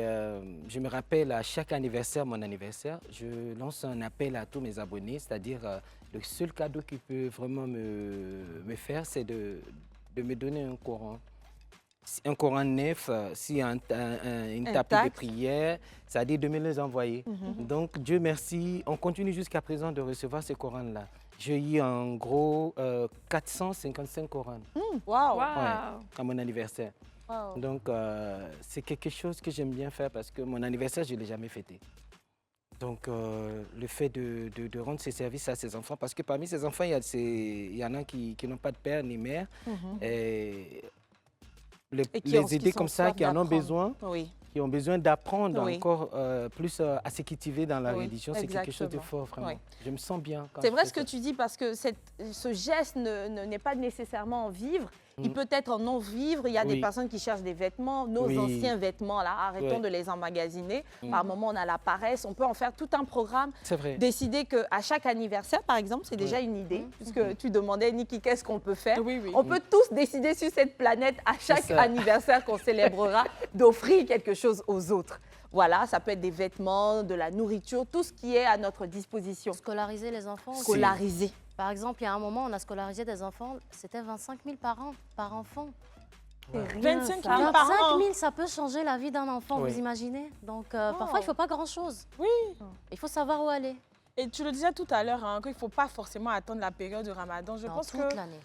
je me rappelle à chaque anniversaire, mon anniversaire, je lance un appel à tous mes abonnés, c'est-à-dire le seul cadeau qu'ils peuvent vraiment me faire, c'est de me donner un Coran. Un Coran neuf, s'il y a une tapis de Intact. prière, c'est-à-dire de me les envoyer. Donc, Dieu merci, on continue jusqu'à présent de recevoir ces Corans-là. J'ai eu en gros 455 Corans Waouh! Waouh. à mon anniversaire. Waouh. Donc, c'est quelque chose que j'aime bien faire parce que mon anniversaire, je ne l'ai jamais fêté. Donc, le fait de rendre ces services à ses enfants, parce que parmi ces enfants, il y en a qui n'ont pas de père ni mère. Et les aider comme ça, qui en ont besoin, Oui. qui ont besoin d'apprendre Oui. encore plus à se cultiver dans la Oui, religion, c'est quelque chose de exactement. fort, vraiment. Oui. Je me sens bien. quand C'est je vrai fais ce que ça. tu dis parce que ce geste n'est pas nécessairement en vivre. Il peut être en non-vivre. Il y a des Oui. personnes qui cherchent des vêtements, nos Oui. anciens vêtements, là, arrêtons Ouais. de les emmagasiner. Par moment, on a la paresse. On peut en faire tout un programme. C'est vrai. Décider qu'à chaque anniversaire, par exemple, c'est déjà une idée. Puisque tu demandais, Niki, qu'est-ce qu'on peut faire? Oui, oui. On peut tous décider sur cette planète, à chaque ça. anniversaire qu'on célébrera, d'offrir quelque chose aux autres. Voilà, ça peut être des vêtements, de la nourriture, tout ce qui est à notre disposition. Scolariser les enfants aussi. Scolariser. Par exemple, il y a un moment, on a scolarisé des enfants, c'était 25 000 par an, par enfant. 25 ça. 000 par 25 an. 000, ça peut changer la vie d'un enfant, Oui. vous imaginez? Donc, parfois, il ne faut pas grand-chose. Oui. Il faut savoir où aller. Et tu le disais tout à l'heure, hein, qu'il ne faut pas forcément attendre la période de Ramadan. Je dans pense toute que l'année.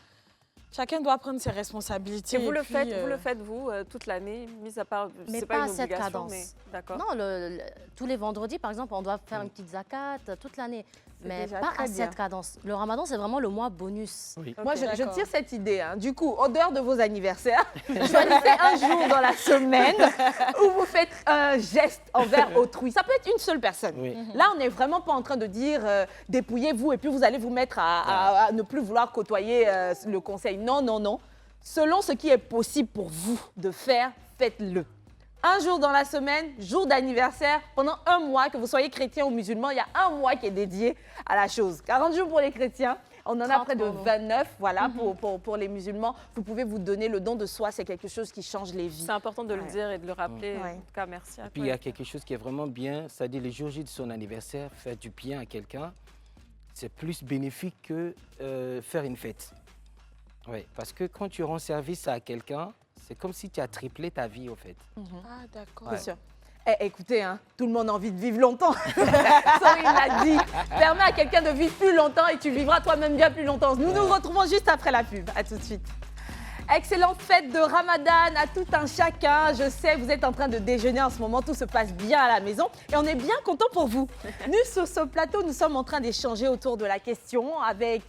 chacun doit prendre ses responsabilités. Et vous le puis, faites, vous, toute l'année, mis à part, Mais c'est pas pas à une cette obligation, cadence. mais d'accord. Non, tous les vendredis, par exemple, on doit faire une petite zakat toute l'année. mais déjà pas très à bien. cette cadence. Le ramadan, c'est vraiment le mois bonus. Oui. Moi, Ok, je d'accord. tire cette idée. Hein. Du coup, en dehors de vos anniversaires, choisissez un jour dans la semaine où vous faites un geste envers autrui. Ça peut être une seule personne. Oui. Là, on n'est vraiment pas en train de dire dépouillez-vous et puis vous allez vous mettre à ne plus vouloir côtoyer le conseil. Non, non, non. Selon ce qui est possible pour vous de faire, faites-le. Un jour dans la semaine, jour d'anniversaire, pendant un mois, que vous soyez chrétien ou musulman, il y a un mois qui est dédié à la chose. 40 jours pour les chrétiens, on en a 30 près de pour nous. 29 voilà, pour les musulmans. Vous pouvez vous donner le don de soi, c'est quelque chose qui change les vies. C'est important de le Ouais. dire et de le rappeler. Ouais. En tout cas, merci à Et puis toi. il y a quelque chose qui est vraiment bien, c'est-à-dire le jour J de son anniversaire, faire du bien à quelqu'un, c'est plus bénéfique que faire une fête. Oui, parce que quand tu rends service à quelqu'un, c'est comme si tu as triplé ta vie, au fait. Ah, d'accord. C'est sûr. Écoutez, hein, tout le monde a envie de vivre longtemps. Ça, il l'a dit. Permets à quelqu'un de vivre plus longtemps et tu vivras toi-même bien plus longtemps. Nous nous retrouvons juste après la pub. À tout de suite. Excellente fête de Ramadan à tout un chacun. Je sais, vous êtes en train de déjeuner en ce moment. Tout se passe bien à la maison et on est bien content pour vous. Nous, sur ce plateau, nous sommes en train d'échanger autour de la question avec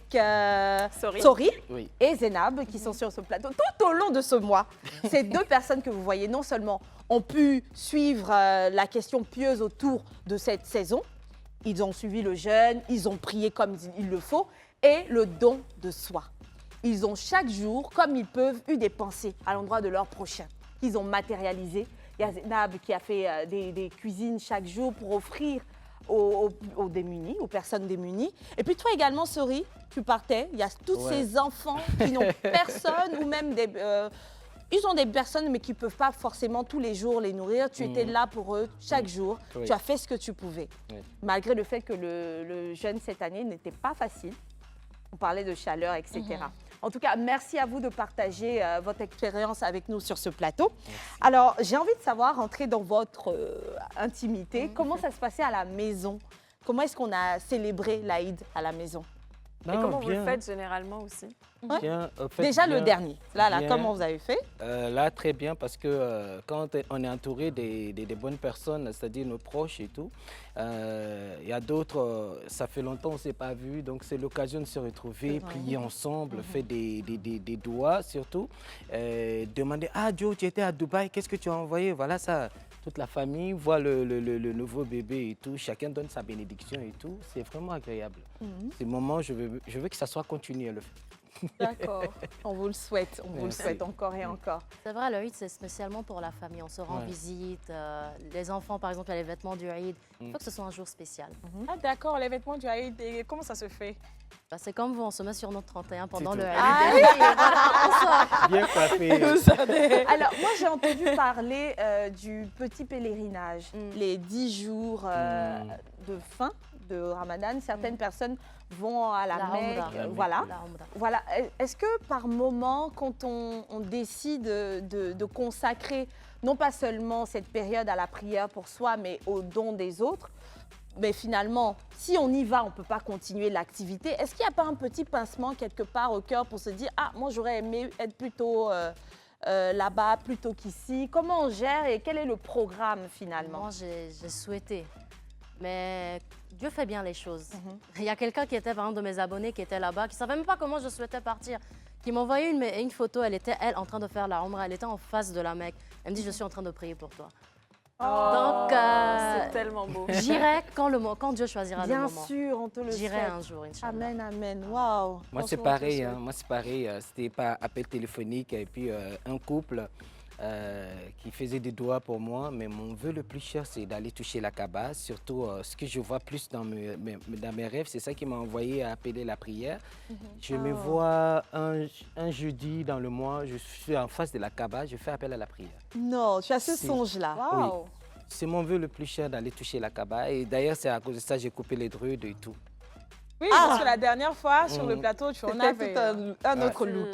Sori Oui. et Zénab qui sont sur ce plateau tout au long de ce mois. Ces deux personnes que vous voyez non seulement ont pu suivre la question pieuse autour de cette saison, ils ont suivi le jeûne, ils ont prié comme il le faut et le don de soi. Ils ont chaque jour, comme ils peuvent, eu des pensées à l'endroit de leur prochain qu'ils ont matérialisées. Il y a Zénab qui a fait des cuisines chaque jour pour offrir aux démunis, aux personnes démunies. Et puis toi également, Sori, tu partais. Il y a tous Ouais. ces enfants qui n'ont personne ou même des... ils ont des personnes mais qui ne peuvent pas forcément tous les jours les nourrir. Tu étais là pour eux chaque jour. Oui. Tu as fait ce que tu pouvais. Oui. Malgré le fait que le jeûne cette année n'était pas facile. On parlait de chaleur, etc. En tout cas, merci à vous de partager votre expérience avec nous sur ce plateau. Alors, j'ai envie de savoir, rentrer dans votre intimité, comment ça se passait à la maison? Comment est-ce qu'on a célébré l'Aïd à la maison? Et Non, comment vous le bien, faites généralement aussi? bien, au fait, Déjà le bien. dernier. Là, bien. comment vous avez fait? Là, très bien, parce que quand on est entouré des bonnes personnes, c'est-à-dire nos proches et tout, il y a d'autres, ça fait longtemps qu'on ne s'est pas vu, donc c'est l'occasion de se retrouver, prier ensemble, faire des doigts surtout, demander « Ah Joe, tu étais à Dubaï, qu'est-ce que tu as envoyé ?» Voilà ça, toute la famille voit le nouveau bébé et tout, chacun donne sa bénédiction et tout, c'est vraiment agréable. Ces moments, je veux que ça soit continué. D'accord. On vous le souhaite, on vous le Merci. souhaite encore et encore. C'est vrai, le Eid, c'est spécialement pour la famille. On se rend Ouais. visite. Les enfants, par exemple, il y a les vêtements du Eid. Il faut que ce soit un jour spécial. Ah, d'accord, les vêtements du Aïd, et comment ça se fait? Bah, c'est comme vous, on se met sur notre 31 pendant tout. le Eid. Ah Et voilà, on sort. Bien coiffé. Alors, moi, j'ai entendu parler du petit pèlerinage, les 10 jours de fin de Ramadan. Certaines personnes vont à la Mecque, Umrah. voilà. La Umrah. Voilà. Est-ce que par moment, quand on décide de consacrer non pas seulement cette période à la prière pour soi, mais au don des autres, mais finalement, si on y va, on ne peut pas continuer l'activité. Est-ce qu'il n'y a pas un petit pincement quelque part au cœur pour se dire « Ah, moi j'aurais aimé être plutôt là-bas, plutôt qu'ici ». Comment on gère et quel est le programme finalement? Moi, j'ai souhaité. Mais Dieu fait bien les choses. Il y a quelqu'un qui était, par exemple, de mes abonnés qui était là-bas, qui ne savait même pas comment je souhaitais partir, qui m'a envoyé une photo. Elle était, elle, en train de faire la Umrah. Elle était en face de la Mecque. Elle me dit, je suis en train de prier pour toi. Donc, C'est tellement beau. j'irai quand Dieu choisira le Bien moment. sûr, on te le J'irai souhaite. un jour, Inch'Allah. Amen, amen. Waouh. Moi, c'est Franchement, pareil. on te Hein. Moi, c'est pareil. C'était pas appel téléphonique et puis un couple qui faisait des doigts pour moi. Mais mon vœu le plus cher, c'est d'aller toucher la Kaaba. Surtout, ce que je vois plus dans mes rêves, c'est ça qui m'a envoyé à appeler la prière. Je me vois un jeudi dans le mois, je suis en face de la Kaaba, je fais appel à la prière. Non, tu as ce Si. songe-là. Waouh! C'est mon vœu le plus cher d'aller toucher la Kaaba. Et d'ailleurs, c'est à cause de ça que j'ai coupé les druides et tout. Oui, parce que la dernière fois, sur le plateau, tu en C'était avais. tout un autre Mm. look.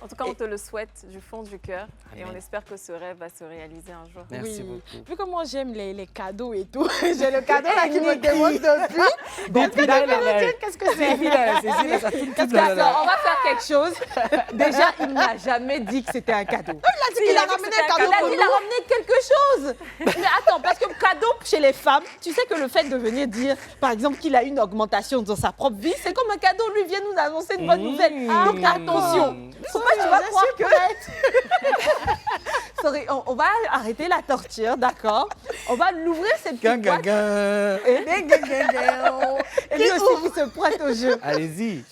En tout cas, on te le souhaite du fond du cœur et Amen. on espère que ce rêve va se réaliser un jour. Merci Oui. beaucoup. Vu comment j'aime les cadeaux et tout, j'ai le cadeau Là, là qui me démonte depuis. Bon, Qu'est-ce que c'est? On va faire quelque chose. Déjà, il n'a jamais dit que c'était un cadeau. Il a dit qu'il a ramené un cadeau. Il a pour dit qu'il a nous. ramené quelque chose. Mais attends, parce que cadeau chez les femmes, tu sais que le fait de venir dire, par exemple, qu'il a une augmentation dans sa propre vie, c'est comme un cadeau. Lui vient nous annoncer une bonne nouvelle. Donc attention. Faut pas que tu vas croire que... Sorry, on va arrêter la torture, d'accord? On va l'ouvrir cette petite boîte. Et lui aussi qui se pointe au jeu. Allez-y.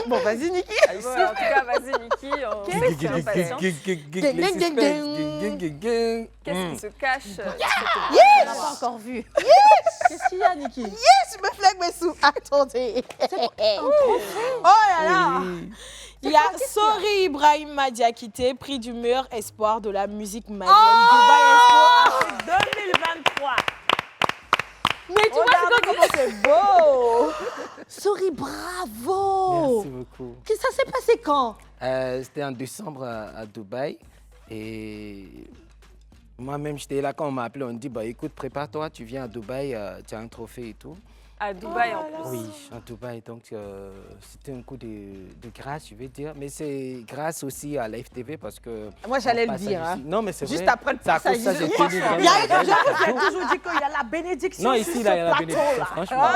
Bon, vas-y, Niki. Bon, en tout cas, vas-y, Niki, on reste impatients. Qu'est-ce qui se cache On n'a pas encore vu. Qu'est-ce qu'il y a, Niki? Je me flingue mes sous. Attendez. Oh là là. Il y a Sori Ibrahim Madiakité, prix du meilleur espoir de la musique malienne. Dubaï Expo 2023. Mais tu vois, Regardez comment c'est beau. Sori, bravo. Merci beaucoup. Ça s'est passé quand? C'était en décembre à Dubaï. Et moi-même, j'étais là quand on m'a appelé. On me dit, bah, écoute, prépare-toi, tu viens à Dubaï, tu as un trophée et tout. À Dubaï en plus. Oui, à Dubaï. Donc, c'était un coup de grâce, je vais dire. Mais c'est grâce aussi à la FTV parce que... Moi, j'allais le on passe dire. ici. Hein. Non, mais c'est vrai. Juste après le C'est à cause passage. de ça que j'ai tenu vraiment Il y a la veille j'ai et tout. toujours dit qu'il y a la bénédiction. Non, sur ici, ce là, il y a la plateau, bénédiction, là. franchement.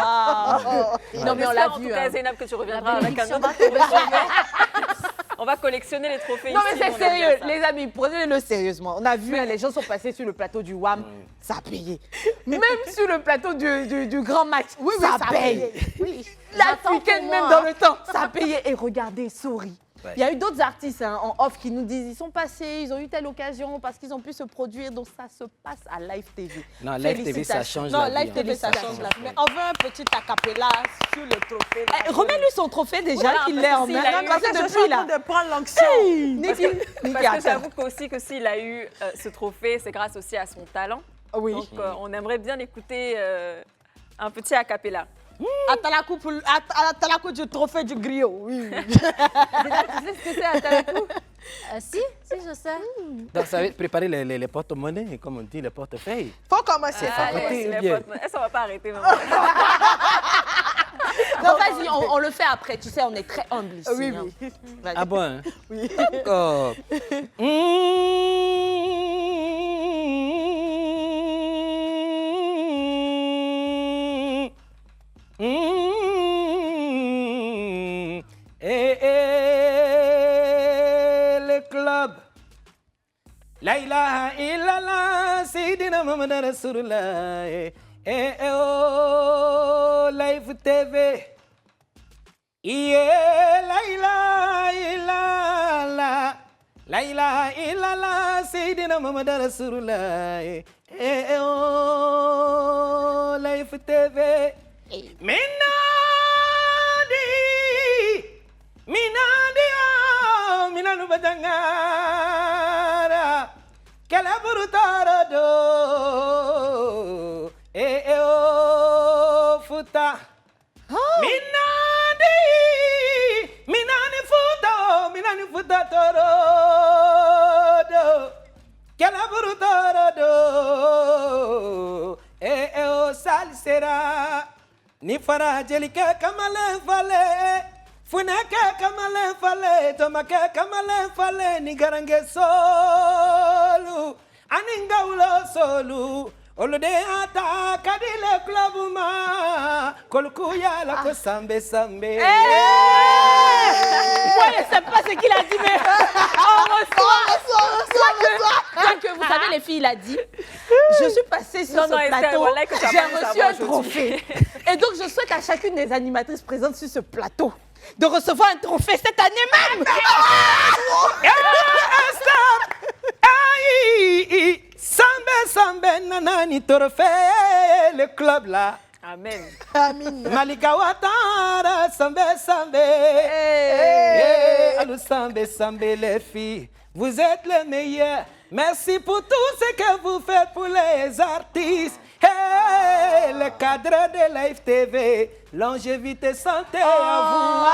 Non, mais on l'a J'espère en vu. tout cas, Hein. Zainab, que tu La reviendras avec un bénédiction autre va tomber sur moi. On va collectionner les trophées Non, ici. mais on c'est aime bien sérieux, ça. les amis, prenez-le sérieusement. On a vu, hein, les gens sont passés sur le plateau du WAM, ça a payé. Même sur le plateau du Grand Match, ça paye. Oui. La J'attends week-end, pour même moi, dans hein. le temps, ça a payé. Et regardez, Sori. Ouais. Il y a eu d'autres artistes hein, en off qui nous disent ils sont passés, ils ont eu telle occasion parce qu'ils ont pu se produire. Donc ça se passe à Live TV. Non, Live TV, ça change Non, la vie. Live TV, ça change la vie. Mais on veut un petit acapella sur le trophée. là. Remets-lui son trophée déjà, Voilà, qu'il parce l'ait que en s'il main. a Non, eu- parce que Je suis depuis en là. train de prendre l'onction. Niki, Niki, Parce que attends. j'avoue qu'aussi que s'il a eu ce trophée, c'est grâce aussi à son talent. Oui. Donc on aimerait bien écouter un petit acapella. Atalakou du trophée du griot. Oui. Tu sais ce que c'est à Talakou? Si, je sais. Donc, ça va être préparer les porte-monnaies, comme on dit, les portefeuilles. Faut commencer. Allez, ou les bien? potes, ça va pas arrêter. Non. Non, vas-y, on le fait après. Tu sais, on est très humble ici. Oui, hein. oui. Vas-y. Ah bon? Hein? Oui. D'accord. Le club. La ilaha illallah, Sayyidina Muhammad Rasulullah. Oh, Live TV. Yeah, la ilaha illallah. La ilaha illallah, Sayyidina Muhammad Rasulullah. Oh, Live TV. Minadi, oh, minanu badangara. Kalaburu tarado. Oh, futa. Minani futa torodo. Kalaburu torodo. Oh, salisera. Ni fara jelika kamale fale. Funaka kamale fale. Tomaka kamale fale. Ni garange solu. Aninga ulo solu. Olode ata kadile club ma. Kolukuya la ko sambe sambe. Moi, je ne sais pas ce qu'il a dit, mais on reçoit. Que vous savez, les filles, il a dit je suis passée sur Non, ce non, Esther, plateau, voilà que tu as j'ai pas dû reçu savoir un trophée. Et donc, je souhaite à chacune des animatrices présentes sur ce plateau de recevoir un trophée cette année même. Sambe sambe nanani torfe le club là. Amen. Malika Ouattara sambe sambe. Allô sambe sambe les filles, vous êtes les meilleurs. Merci pour tout ce que vous faites pour les artistes. Hey, le cadre de Live TV, longévité, santé à vous.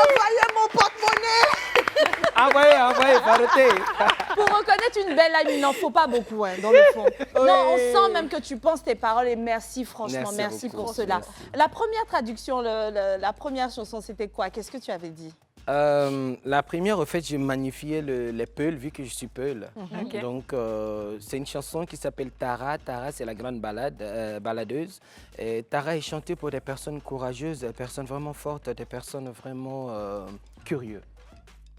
Envoyez mon porte-monnaie. Envoyez, arrêtez. Pour reconnaître une belle amie, il n'en faut pas beaucoup, hein, dans le fond. Non, on sent même que tu penses tes paroles et merci, franchement, merci beaucoup. pour cela. Merci. La première traduction, la première chanson, c'était quoi? Qu'est-ce que tu avais dit? La première, en fait, j'ai magnifié les Peuls, vu que je suis Peul. Ok. Donc, c'est une chanson qui s'appelle Tara. Tara, c'est la grande baladeuse. Et Tara est chantée pour des personnes courageuses, des personnes vraiment fortes, des personnes vraiment curieuses.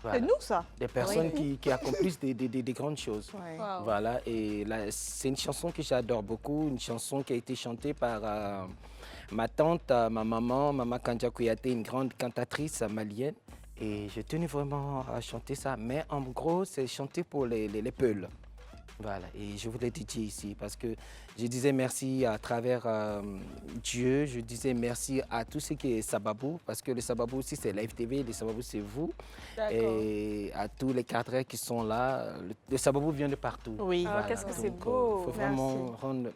Voilà. C'est nous, ça? Des personnes qui accomplissent des grandes choses. Ouais. Wow. Voilà, et c'est une chanson que j'adore beaucoup, une chanson qui a été chantée par ma tante, ma maman, Maman Kandja Kouyaté, une grande cantatrice malienne. Et j'ai tenu vraiment à chanter ça. Mais en gros, c'est chanté pour les Peuls. Voilà, et je voulais dédier ici parce que je disais merci à travers Dieu, je disais merci à tout ce qui est Sababou, parce que le Sababou aussi c'est Live TV, le Sababou c'est vous, et à tous les cadres qui sont là. Le Sababou vient de partout. Oui. Ah, qu'est-ce que c'est Donc, beau. il faut vraiment rendre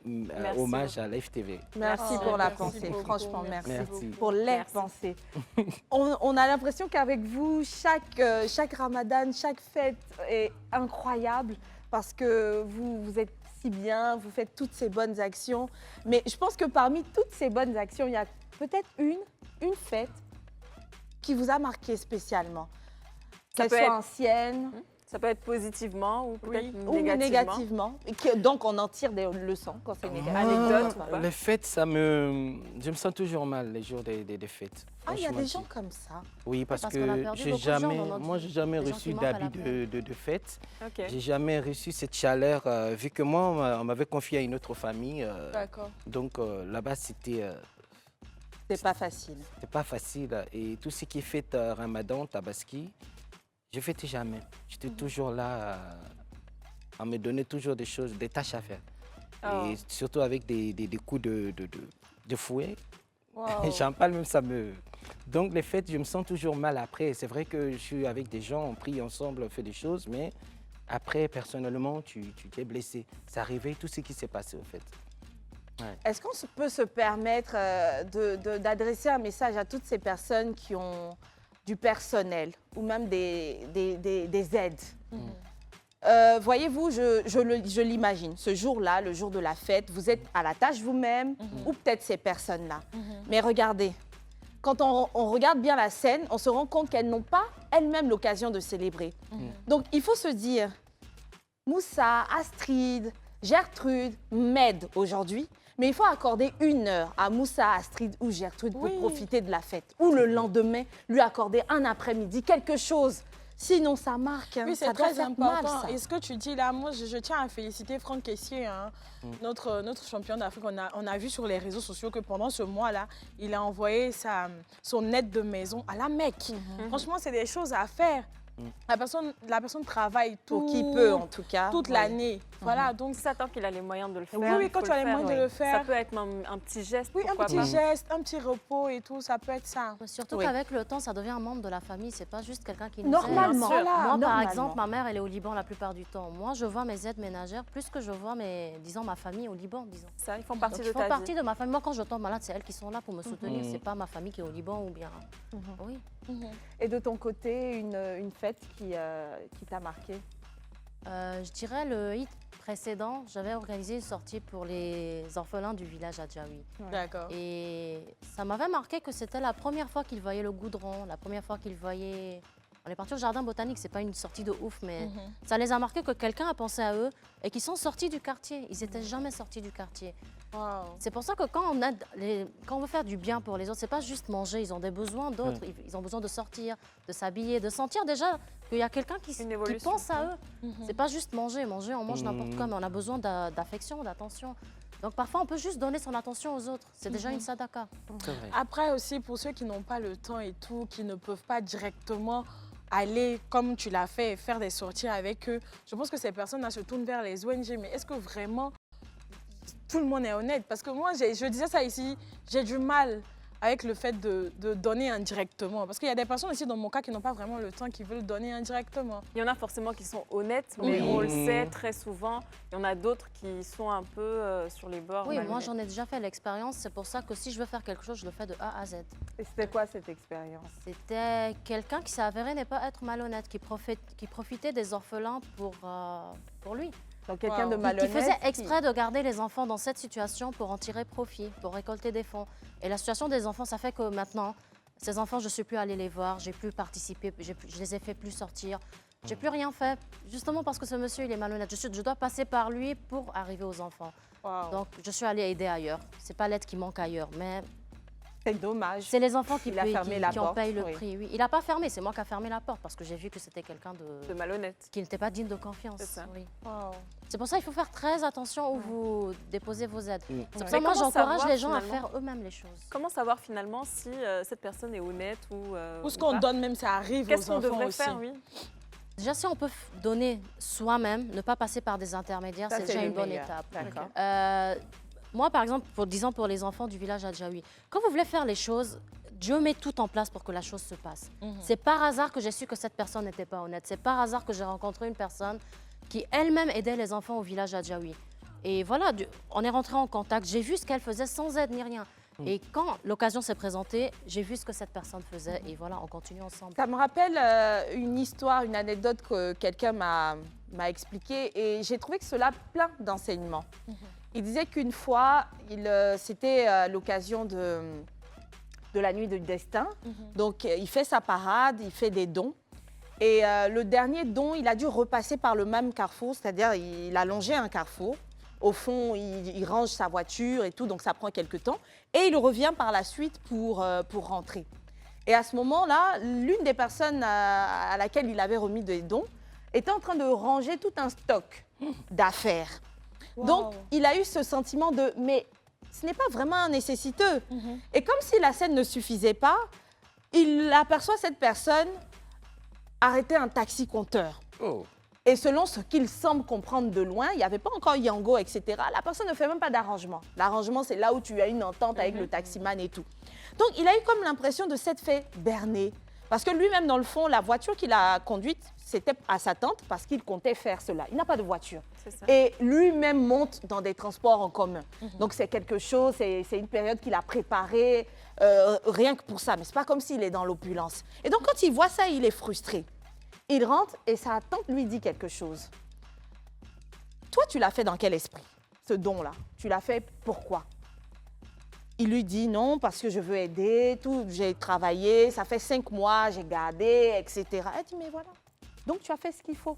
hommage à Live TV. Merci Merci. pour la Merci pensée, beaucoup. franchement, merci. Merci. Pour les Merci. pensées. On a l'impression qu'avec vous, chaque ramadan, chaque fête est incroyable parce que vous êtes si bien, vous faites toutes ces bonnes actions. Mais je pense que parmi toutes ces bonnes actions, il y a peut-être une fête qui vous a marqué spécialement. Ça Qu'elle peut soit être- ancienne Ça peut être positivement ou peut-être ou négativement. Et donc on en tire des leçons quand c'est négatif. Anecdote ou pas? Les fêtes, je me sens toujours mal les jours des fêtes. Ah, il y a franchement des gens dit. comme ça. Oui, parce parce qu'on a que perdu j'ai beaucoup de gens jamais, dans notre moi, vie. j'ai jamais Des gens reçu qui manquent à la d'habit de fête. Ok. J'ai jamais reçu cette chaleur, vu que moi, on m'avait confié à une autre famille. D'accord. Donc là-bas, c'était C'est pas facile. pas facile. Et tout ce qui est fête Ramadan, Tabaski, je ne fêtais jamais. J'étais toujours là à me donner toujours des choses, des tâches à faire. Oh. Et surtout avec des coups de fouet. Wow. J'en parle même, ça me... Donc les fêtes, je me sens toujours mal après. C'est vrai que je suis avec des gens, on prie ensemble, on fait des choses, mais après, personnellement, tu t'es blessé. Ça réveille tout ce qui s'est passé, au fait. Est-ce qu'on peut se permettre d'adresser un message à toutes ces personnes qui ont du personnel ou même des aides? Voyez-vous, je l'imagine, ce jour-là, le jour de la fête, vous êtes à la tâche vous-même ou peut-être ces personnes-là. Mais regardez, quand on regarde bien la scène, on se rend compte qu'elles n'ont pas elles-mêmes l'occasion de célébrer. Donc il faut se dire, Moussa, Astrid, Gertrude m'aident aujourd'hui, mais il faut accorder 1 heure à Moussa, Astrid ou Gertrude pour profiter de la fête. Ou le lendemain, lui accorder un après-midi, quelque chose. Sinon, ça marque. Hein. Oui, Ça c'est doit très faire important. mal, ça. Et ce que tu dis là, moi, je tiens à féliciter Franck Caissier, hein, notre champion d'Afrique. On a vu sur les réseaux sociaux que pendant ce mois-là, il a envoyé son aide de maison à la Mecque. Franchement, c'est des choses à faire. La personne travaille Pour qui peut, en tout cas. toute Oui. l'année. Voilà, donc Ça, tant qu'il a les moyens de le faire. oui, quand faut tu as les faire, moyens de le faire. Ça peut être un petit geste. oui, un pourquoi petit pas. geste, un petit repos et tout, ça peut être ça. Surtout Oui. qu'avec le temps, ça devient un membre de la famille. C'est pas juste quelqu'un qui nous aide. Normalement. Bien sûr. Voilà, Moi, par normalement. exemple, ma mère, elle est au Liban la plupart du temps. Moi, je vois mes aides ménagères plus que je vois ma famille au Liban, disons. Ça, ils font partie Donc, de ils font ta partie vie. de ma famille. Moi, quand je tombe malade, c'est elles qui sont là pour me soutenir. C'est pas ma famille qui est au Liban ou bien. Oui. Et de ton côté, une fête qui t'a marqué? Je dirais le hit précédent, j'avais organisé une sortie pour les orphelins du village Adjaoui. D'accord. Et ça m'avait marqué que c'était la première fois qu'ils voyaient le goudron, la première fois qu'ils voyaient... On est parti au jardin botanique, c'est pas une sortie de ouf, mais ça les a marqués que quelqu'un a pensé à eux et qu'ils sont sortis du quartier. Ils n'étaient jamais sortis du quartier. Wow. C'est pour ça que quand on veut faire du bien pour les autres, c'est pas juste manger, ils ont des besoins d'autres. Ils ont besoin de sortir, de s'habiller, de sentir déjà qu'il y a quelqu'un qui évolution. pense à eux. C'est pas juste manger, on mange n'importe quoi, mais on a besoin d'affection, d'attention. Donc parfois, on peut juste donner son attention aux autres. C'est déjà une sadaka. C'est vrai. Après aussi, pour ceux qui n'ont pas le temps et tout, qui ne peuvent pas directement aller, comme tu l'as fait, faire des sorties avec eux, je pense que ces personnes-là se tournent vers les ONG. Mais est-ce que vraiment tout le monde est honnête? Parce que moi, je disais ça ici, j'ai du mal avec le fait de donner indirectement? Parce qu'il y a des personnes aussi, dans mon cas, qui n'ont pas vraiment le temps, qui veulent donner indirectement. Il y en a forcément qui sont honnêtes, mais on le sait très souvent. Il y en a d'autres qui sont un peu sur les bords. Oui, moi j'en ai déjà fait l'expérience. C'est pour ça que si je veux faire quelque chose, je le fais de A à Z. Et c'était quoi cette expérience? C'était quelqu'un qui s'est avéré ne pas être malhonnête, qui profitait des orphelins pour lui. Donc quelqu'un de Wow. malhonnête. Qui faisait exprès de garder les enfants dans cette situation pour en tirer profit, pour récolter des fonds. Et la situation des enfants, ça fait que maintenant, ces enfants, je ne suis plus allée les voir, j'ai plus participé, je les ai fait plus sortir. J'ai plus rien fait, justement parce que ce monsieur, il est malhonnête. Je dois passer par lui pour arriver aux enfants. Wow. Donc, je suis allée aider ailleurs. C'est pas l'aide qui manque ailleurs, mais C'est dommage. c'est les enfants qui Il a fermé la en porte, payent le oui. prix. Oui. Il n'a pas fermé, c'est moi qui ai fermé la porte parce que j'ai vu que c'était quelqu'un De malhonnête. qui n'était pas digne de confiance. C'est ça. Oui. Wow. C'est pour ça qu'il faut faire très attention où vous déposez vos aides. C'est pour Mais ça que moi, comment j'encourage savoir, les gens à finalement faire eux-mêmes les choses. Comment savoir finalement si cette personne est honnête ou Ou ce ou qu'on pas? donne même, ça arrive Qu'est-ce aux qu'on enfants devrait aussi. faire, oui? Déjà, si on peut donner soi-même, ne pas passer par des intermédiaires, Ça, c'est c'est déjà le une bonne meilleur. étape. D'accord. Moi, par exemple, disons pour les enfants du village Adjaoui, quand vous voulez faire les choses, Dieu met tout en place pour que la chose se passe. C'est par hasard que j'ai su que cette personne n'était pas honnête. C'est par hasard que j'ai rencontré une personne qui elle-même aidait les enfants au village Adjaoui. Et voilà, on est rentré en contact. J'ai vu ce qu'elle faisait sans aide ni rien. Et quand l'occasion s'est présentée, j'ai vu ce que cette personne faisait. Et voilà, on continue ensemble. Ça me rappelle une histoire, une anecdote que quelqu'un m'a expliquée et j'ai trouvé que cela plein d'enseignements. Il disait qu'une fois, c'était l'occasion de la nuit du destin. Donc, il fait sa parade, il fait des dons. Et le dernier don, il a dû repasser par le même carrefour, c'est-à-dire il a longé un carrefour. Au fond, il range sa voiture et tout, donc ça prend quelques temps. Et il revient par la suite pour rentrer. Et à ce moment-là, l'une des personnes à laquelle il avait remis des dons était en train de ranger tout un stock d'affaires. Wow. Donc, il a eu ce sentiment de « mais ce n'est pas vraiment un nécessiteux ». Et comme si la scène ne suffisait pas, il aperçoit cette personne arrêter un taxi-compteur. Oh. Et selon ce qu'il semble comprendre de loin, il n'y avait pas encore Yango, etc. La personne ne fait même pas d'arrangement. L'arrangement, c'est là où tu as une entente avec le taximan et tout. Donc, il a eu comme l'impression de s'être fait berner. Parce que lui-même, dans le fond, la voiture qu'il a conduite, c'était à sa tante parce qu'il comptait faire cela. Il n'a pas de voiture. C'est ça. Et lui-même monte dans des transports en commun. Donc, c'est quelque chose, c'est une période qu'il a préparée rien que pour ça. Mais ce n'est pas comme s'il est dans l'opulence. Et donc, quand il voit ça, il est frustré. Il rentre et sa tante lui dit quelque chose. Toi, tu l'as fait dans quel esprit, ce don-là? Tu l'as fait pourquoi? Il lui dit non, parce que je veux aider, tout, j'ai travaillé, ça fait 5 mois, j'ai gardé, etc. Elle dit, mais voilà. Donc, tu as fait ce qu'il faut.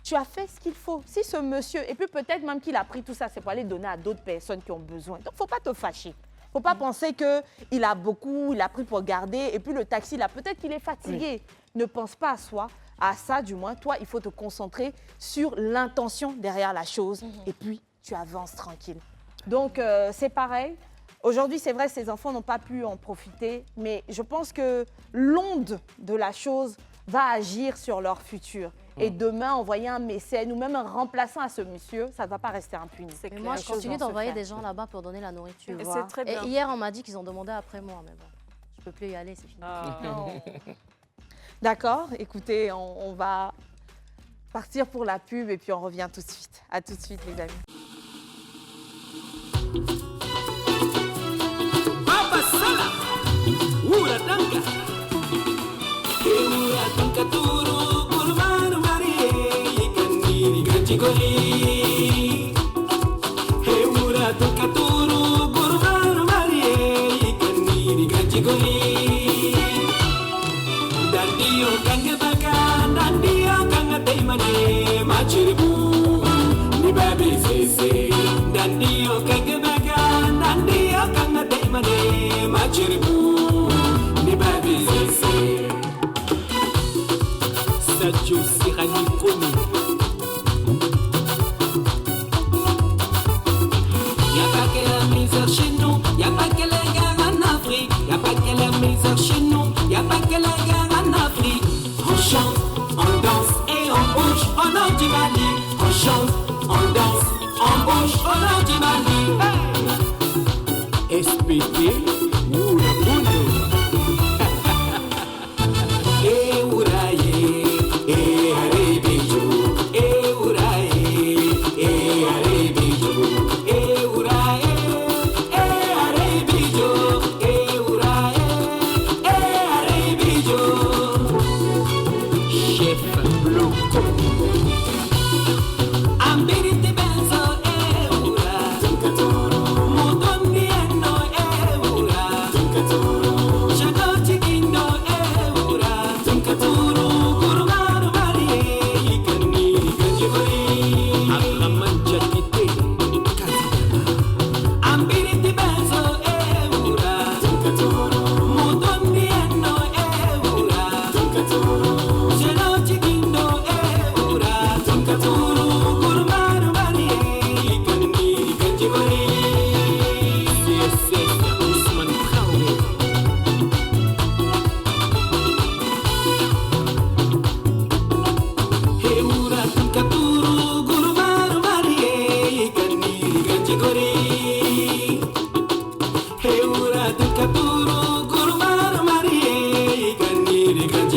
Tu as fait ce qu'il faut. Si ce monsieur, et puis peut-être même qu'il a pris tout ça, c'est pour aller donner à d'autres personnes qui ont besoin. Donc, il ne faut pas te fâcher. Il ne faut pas penser qu'il a beaucoup, il a pris pour garder, et puis le taxi, là, peut-être qu'il est fatigué. Ne pense pas à soi, à ça du moins. Toi, il faut te concentrer sur l'intention derrière la chose, et puis tu avances tranquille. Donc, c'est pareil. Aujourd'hui, c'est vrai, ces enfants n'ont pas pu en profiter, mais je pense que l'onde de la chose va agir sur leur futur. Et demain, envoyer un mécène ou même un remplaçant à ce monsieur, ça ne va pas rester impuni. C'est Et clair. moi, Les je choses continue vont se d'envoyer faire. des gens là-bas pour donner la nourriture. Et vois. c'est très bien. Et hier, on m'a dit qu'ils ont demandé après moi, mais bon, je peux plus y aller, c'est fini. Ah. D'accord, écoutez, on va partir pour la pub et puis on revient tout de suite. À tout de suite, les amis. Papa Sala, Ura Tanka, Ura Tanka Turu, Kurmanu Marie, Kaniri Gachigori. Ura Tanka Turu, Kurmanu Marie, Kaniri Gachigori. Dandio Kanga Baka, Dandio Kanga Taimane, Machiribu, Nibabi Sese, Dandio Kanga Baka, Dandio Kanga Taimane, Machiribu, Nibabi Sese. Sadio Sirani Komi. Y'a pas que la misère chez nous, y'a pas que les gars en Afrique, y'a pas que la misère chez nous, y'a pas que les gars en Afrique. On chante, on danse et on bouge au nord du Mali. On chante, on danse, on bouge au nord du Mali. Hey! SPT, nous la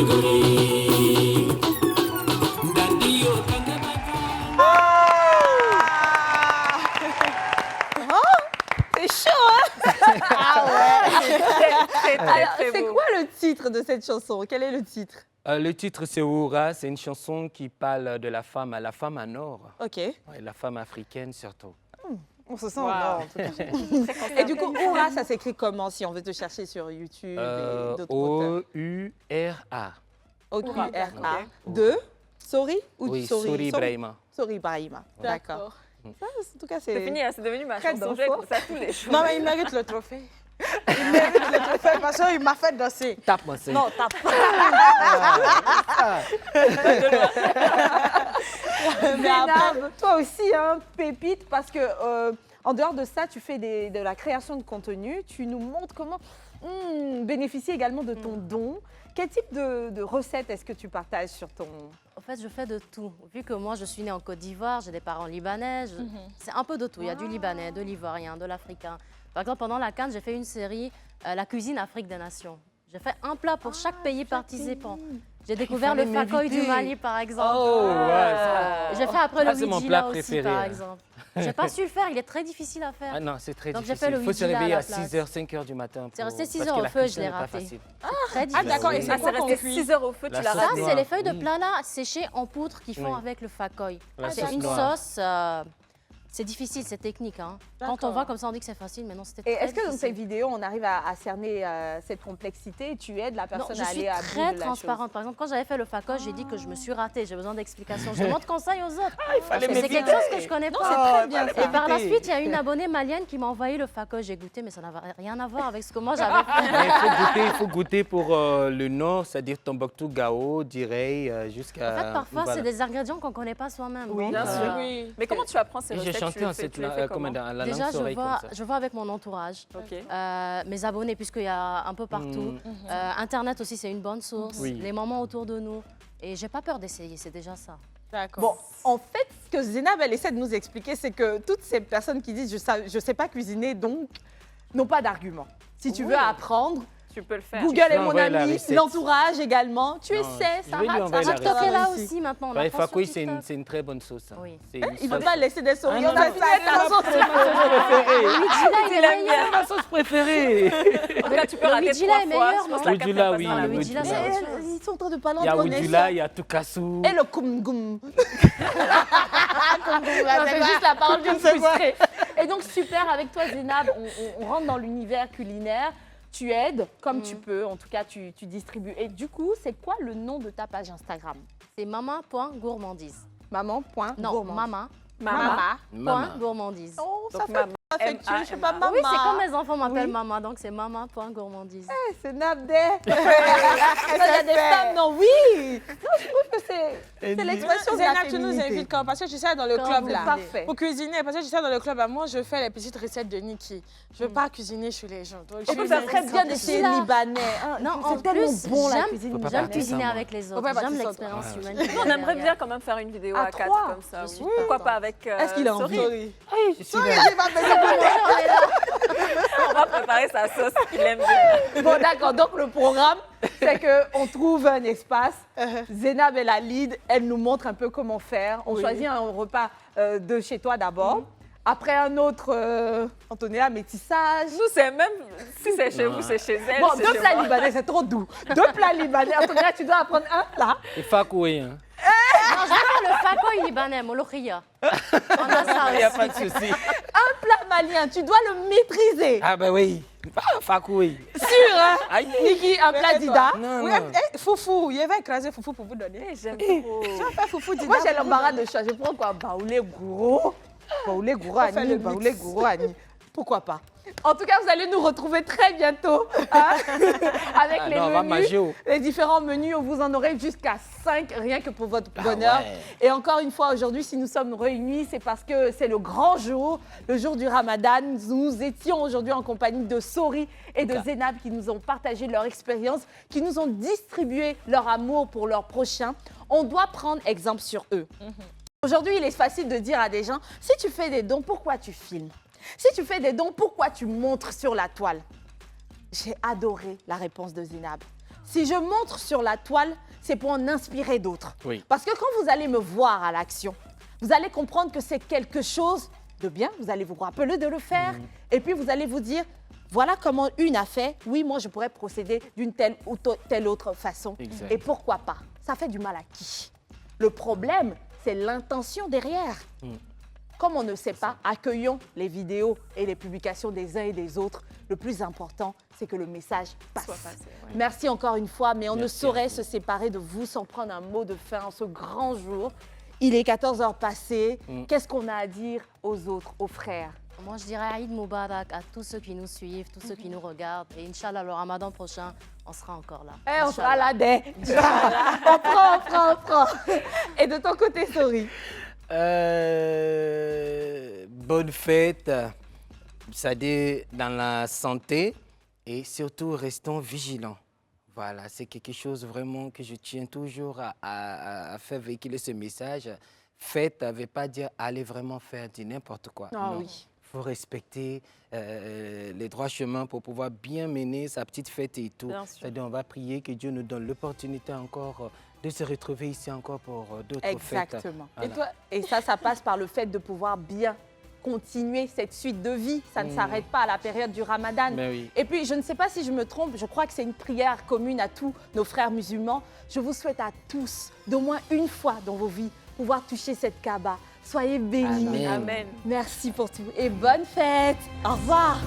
Sangori. Dadi yo C'est chaud, hein? Ah ouais. Alors, très c'est beau. quoi le titre de cette chanson? Quel est le titre? Le titre, c'est Oura. C'est une chanson qui parle de la femme en or. Ok. Ouais, la femme africaine surtout. On se sent Wow. en or, en tout cas. Et du coup, Oura, ça s'écrit comment si on veut te chercher sur YouTube et d'autres auteurs? O-U-R-A. O-Q-R-A. Ok. De Sori ou Oui, Sori? Sori Brahima. Sori Brahima. D'accord. Ça, en tout cas, C'est fini, hein, c'est devenu ma Très chanson. d'infos. J'ai comme ça tous les jours. Non, mais il mérite le trophée. Il mérite le trophée parce qu'il m'a fait danser. Tape-moi ça. Non, tape. Mais après, toi aussi, hein, pépite, parce que en dehors de ça, tu fais de la création de contenu. Tu nous montres comment bénéficier également de ton don. Quel type de recettes est-ce que tu partages sur ton... En fait, je fais de tout. Vu que moi, je suis née en Côte d'Ivoire, j'ai des parents libanais, c'est un peu de tout. Il y a du libanais, de l'ivoirien, de l'africain. Par exemple, pendant la Cannes, j'ai fait une série, La cuisine Afrique des Nations. J'ai fait un plat pour chaque pays participant. J'ai découvert le fallait fakoy du m'inviter. Mali, par exemple. Oh, ouais. J'ai fait après Ah, le c'est mon Widjila plat aussi, préféré, par hein. exemple. J'ai pas su le faire, il est très difficile à faire. Ah non, c'est très Donc, j'ai difficile. fait le Il faut se Widjila à réveiller la à place. 6h, 5h du matin. C'est resté 6 parce heures que au la feu, je cuisson l'ai n'est pas raté. facile. Très Ah, difficile. d'accord. Et Ah, c'est c'est quoi qu'on resté cuit? 6 heures au feu, tu La l'as sauce Ça, raté. noire. c'est les feuilles de Oui. plat là, séchées en poudre qui font Oui. avec le fakoy. La C'est sauce une noire. sauce, c'est difficile, c'est technique. Hein. Quand D'accord. on voit comme ça, on dit que c'est facile, mais non, c'était Et très est-ce que dans tes difficile. vidéos, on arrive à cerner cette complexité et tu aides la Non, personne je à suis aller à bout très de la transparente. Par exemple, quand j'avais fait le fakoy, j'ai dit que je me suis ratée, j'ai besoin d'explications. Je demande conseil aux autres. Il fallait Parce que c'est quelque chose que je connais pas. c'est très bien ça. Et par la suite, il y a une abonnée malienne qui m'a envoyé le fakoy. J'ai goûté, mais ça n'avait rien à voir avec ce que moi j'avais fait. Mais il faut goûter pour le nord, c'est-à-dire Tombouctou, Gao, Direy, jusqu'à... En fait, parfois, voilà. c'est des ingrédients qu'on ne connaît pas soi-même. Oui, Donc, Bien sûr. Oui. Mais comment tu apprends ces Et recettes? j'ai chanté en cette tu les fais comment? la langue déjà, oreille comme ça. je vois avec mon entourage. Ok. Mes abonnés, puisqu'il y a un peu partout. Internet aussi, c'est une bonne source. Oui. Les mamans autour de nous. Et j'ai pas peur d'essayer, c'est déjà ça. D'accord. Bon, en fait, ce que Zénab, elle essaie de nous expliquer, c'est que toutes ces personnes qui disent je sais pas cuisiner, donc, n'ont pas d'argument. Si tu veux apprendre, Tu peux le faire. Google est peux mon envoyer la ami, recette. l'entourage également. Tu Non, essaies, je ça vais lui rate, ça envoyer la rate. TikTok est là réussi. aussi maintenant. On Ouais, apprend sur fakoui, TikTok. c'est une très bonne sauce. Hein. Oui. C'est une Il ne veut sauce- pas laisser des souris. Ah, On non, a non. fini avec la sauce préférée. Le Widjila, il est meilleur. C'est ma sauce préférée. En tout cas, tu peux Le rater Widjila 3 est fois. meilleur, Je pense non? que la Widjila, quatrième oui, passe dans la le bouche. Widjila, Mais c'est autre chose. ils sont en train de parler Il y a entre Widjila, il y a Tukasu. Et le kumgum. On fait juste la parole d'une frustrée. Et donc, super, avec toi, Zénab, on rentre dans l'univers culinaire. Tu aides comme tu peux, en tout cas, tu distribues. Et du coup, c'est quoi le nom de ta page Instagram? C'est maman.gourmandise. Maman. Non, maman. Maman. Gourmandise. Oh, ça Donc, fait maman. affectueux, je sais pas, maman. Oui, c'est comme mes enfants m'appellent Oui. maman, donc c'est maman.gourmandise. C'est Nabdé. Il y a des femmes, non, oui. Non, je trouve que c'est l'expression de la Zénab, tu nous féminité. invites quand? Parce que je sais dans le Quand club vous là. Parfait. Pour cuisiner, parce que je sais dans le club, moi je fais les petites recettes de Niki. Je veux pas cuisiner chez les gens. Donc, En plus, ça serait bien d'essayer là. libanais. Non, en c'est tellement plus, bon la j'aime- cuisine Faut pas J'aime parler cuisiner ça, moi. avec les Faut autres. pas J'aime partir sans l'expérience toi. humaine. Nous, on aimerait bien quand même faire une vidéo À à 4 trois. comme ça. Je Oui. suis Pourquoi partante. pas avec Est-ce qu'il a envie? Sorry. Je suis là. On va préparer sa sauce qu'il aime bien. Bon, d'accord. Donc, le programme, c'est qu'on trouve un espace. Zénab est la lead. Elle nous montre un peu comment faire. On choisit un repas de chez toi d'abord. Après, un autre, Antonella, métissage. Nous, c'est même si c'est chez vous, c'est chez elle. Bon, c'est deux chez plats moi. libanais, c'est trop doux. Deux plats libanais. Antonella, tu dois apprendre un plat. Et fakoui, hein. Non, je vais faire le fakoy libanais, molokhia. On a ça Il n'y a aussi. pas de souci. Un plat malien, tu dois le maîtriser. Ah ben oui. Fakoui. Sûr, hein? Aïe. Niki, un plat d'Ida. Non, Oui, non. Foufou, il va écraser Foufou pour vous donner. J'aime trop. Foufou, dis Moi, j'ai l'embarras de choix. Je prends quoi? Baoulé gouro. Baoulé gouro On fait Annie. le Baoulé mix. gouro Annie. Pourquoi pas? En tout cas, vous allez nous retrouver très bientôt hein, avec Ah les non, on va menus, manger au- les différents menus. Vous en aurez jusqu'à 5, rien que pour votre bonheur. ouais. Et encore une fois, aujourd'hui, si nous sommes réunis, c'est parce que c'est le grand jour, le jour du Ramadan. Nous étions aujourd'hui en compagnie de Sori et de Zénab qui nous ont partagé leur expérience, qui nous ont distribué leur amour pour leurs prochains. On doit prendre exemple sur eux. Aujourd'hui, il est facile de dire à des gens, si tu fais des dons, pourquoi tu filmes? Si tu fais des dons, pourquoi tu montres sur la toile? J'ai adoré la réponse de Zénab. Si je montre sur la toile, c'est pour en inspirer d'autres. Oui. Parce que quand vous allez me voir à l'action, vous allez comprendre que c'est quelque chose de bien. Vous allez vous rappeler de le faire. Et puis, vous allez vous dire, voilà comment une a fait. Oui, moi, je pourrais procéder d'une telle ou telle autre façon. Exact. Et pourquoi pas? Ça fait du mal à qui? Le problème, c'est l'intention derrière. Comme on ne sait pas, accueillons les vidéos et les publications des uns et des autres. Le plus important, c'est que le message passe. Soit passé, ouais. Merci encore une fois, mais on ne Merci à saurait vous. se séparer de vous sans prendre un mot de fin en ce grand jour. Il est 14h passé. Qu'est-ce qu'on a à dire aux autres, aux frères? Moi, je dirais Aïd Moubarak à tous ceux qui nous suivent, tous ceux qui nous regardent. Et Inch'Allah, le Ramadan prochain, on sera encore là. Eh, on sera Inch'Allah. là dès. on prend. Et de ton côté, Sori? Bonne fête, ça dit dans la santé et surtout restons vigilants. Voilà, c'est quelque chose vraiment que je tiens toujours à faire véhiculer ce message. Fête ne veut pas dire aller vraiment faire du n'importe quoi. Ah Non. oui. Il faut respecter les droits chemins pour pouvoir bien mener sa petite fête et tout. Bien sûr. C'est-à-dire, on va prier que Dieu nous donne l'opportunité encore de se retrouver ici encore pour d'autres fêtes. Exactement. Voilà. Et toi? Et ça passe par le fait de pouvoir bien continuer cette suite de vie. Ça ne s'arrête pas à la période du Ramadan. Ben oui. Et puis, je ne sais pas si je me trompe, je crois que c'est une prière commune à tous nos frères musulmans. Je vous souhaite à tous, d'au moins une fois dans vos vies, pouvoir toucher cette Kaaba. Soyez bénis. Amen. Amen. Merci pour tout et bonne fête. Au revoir.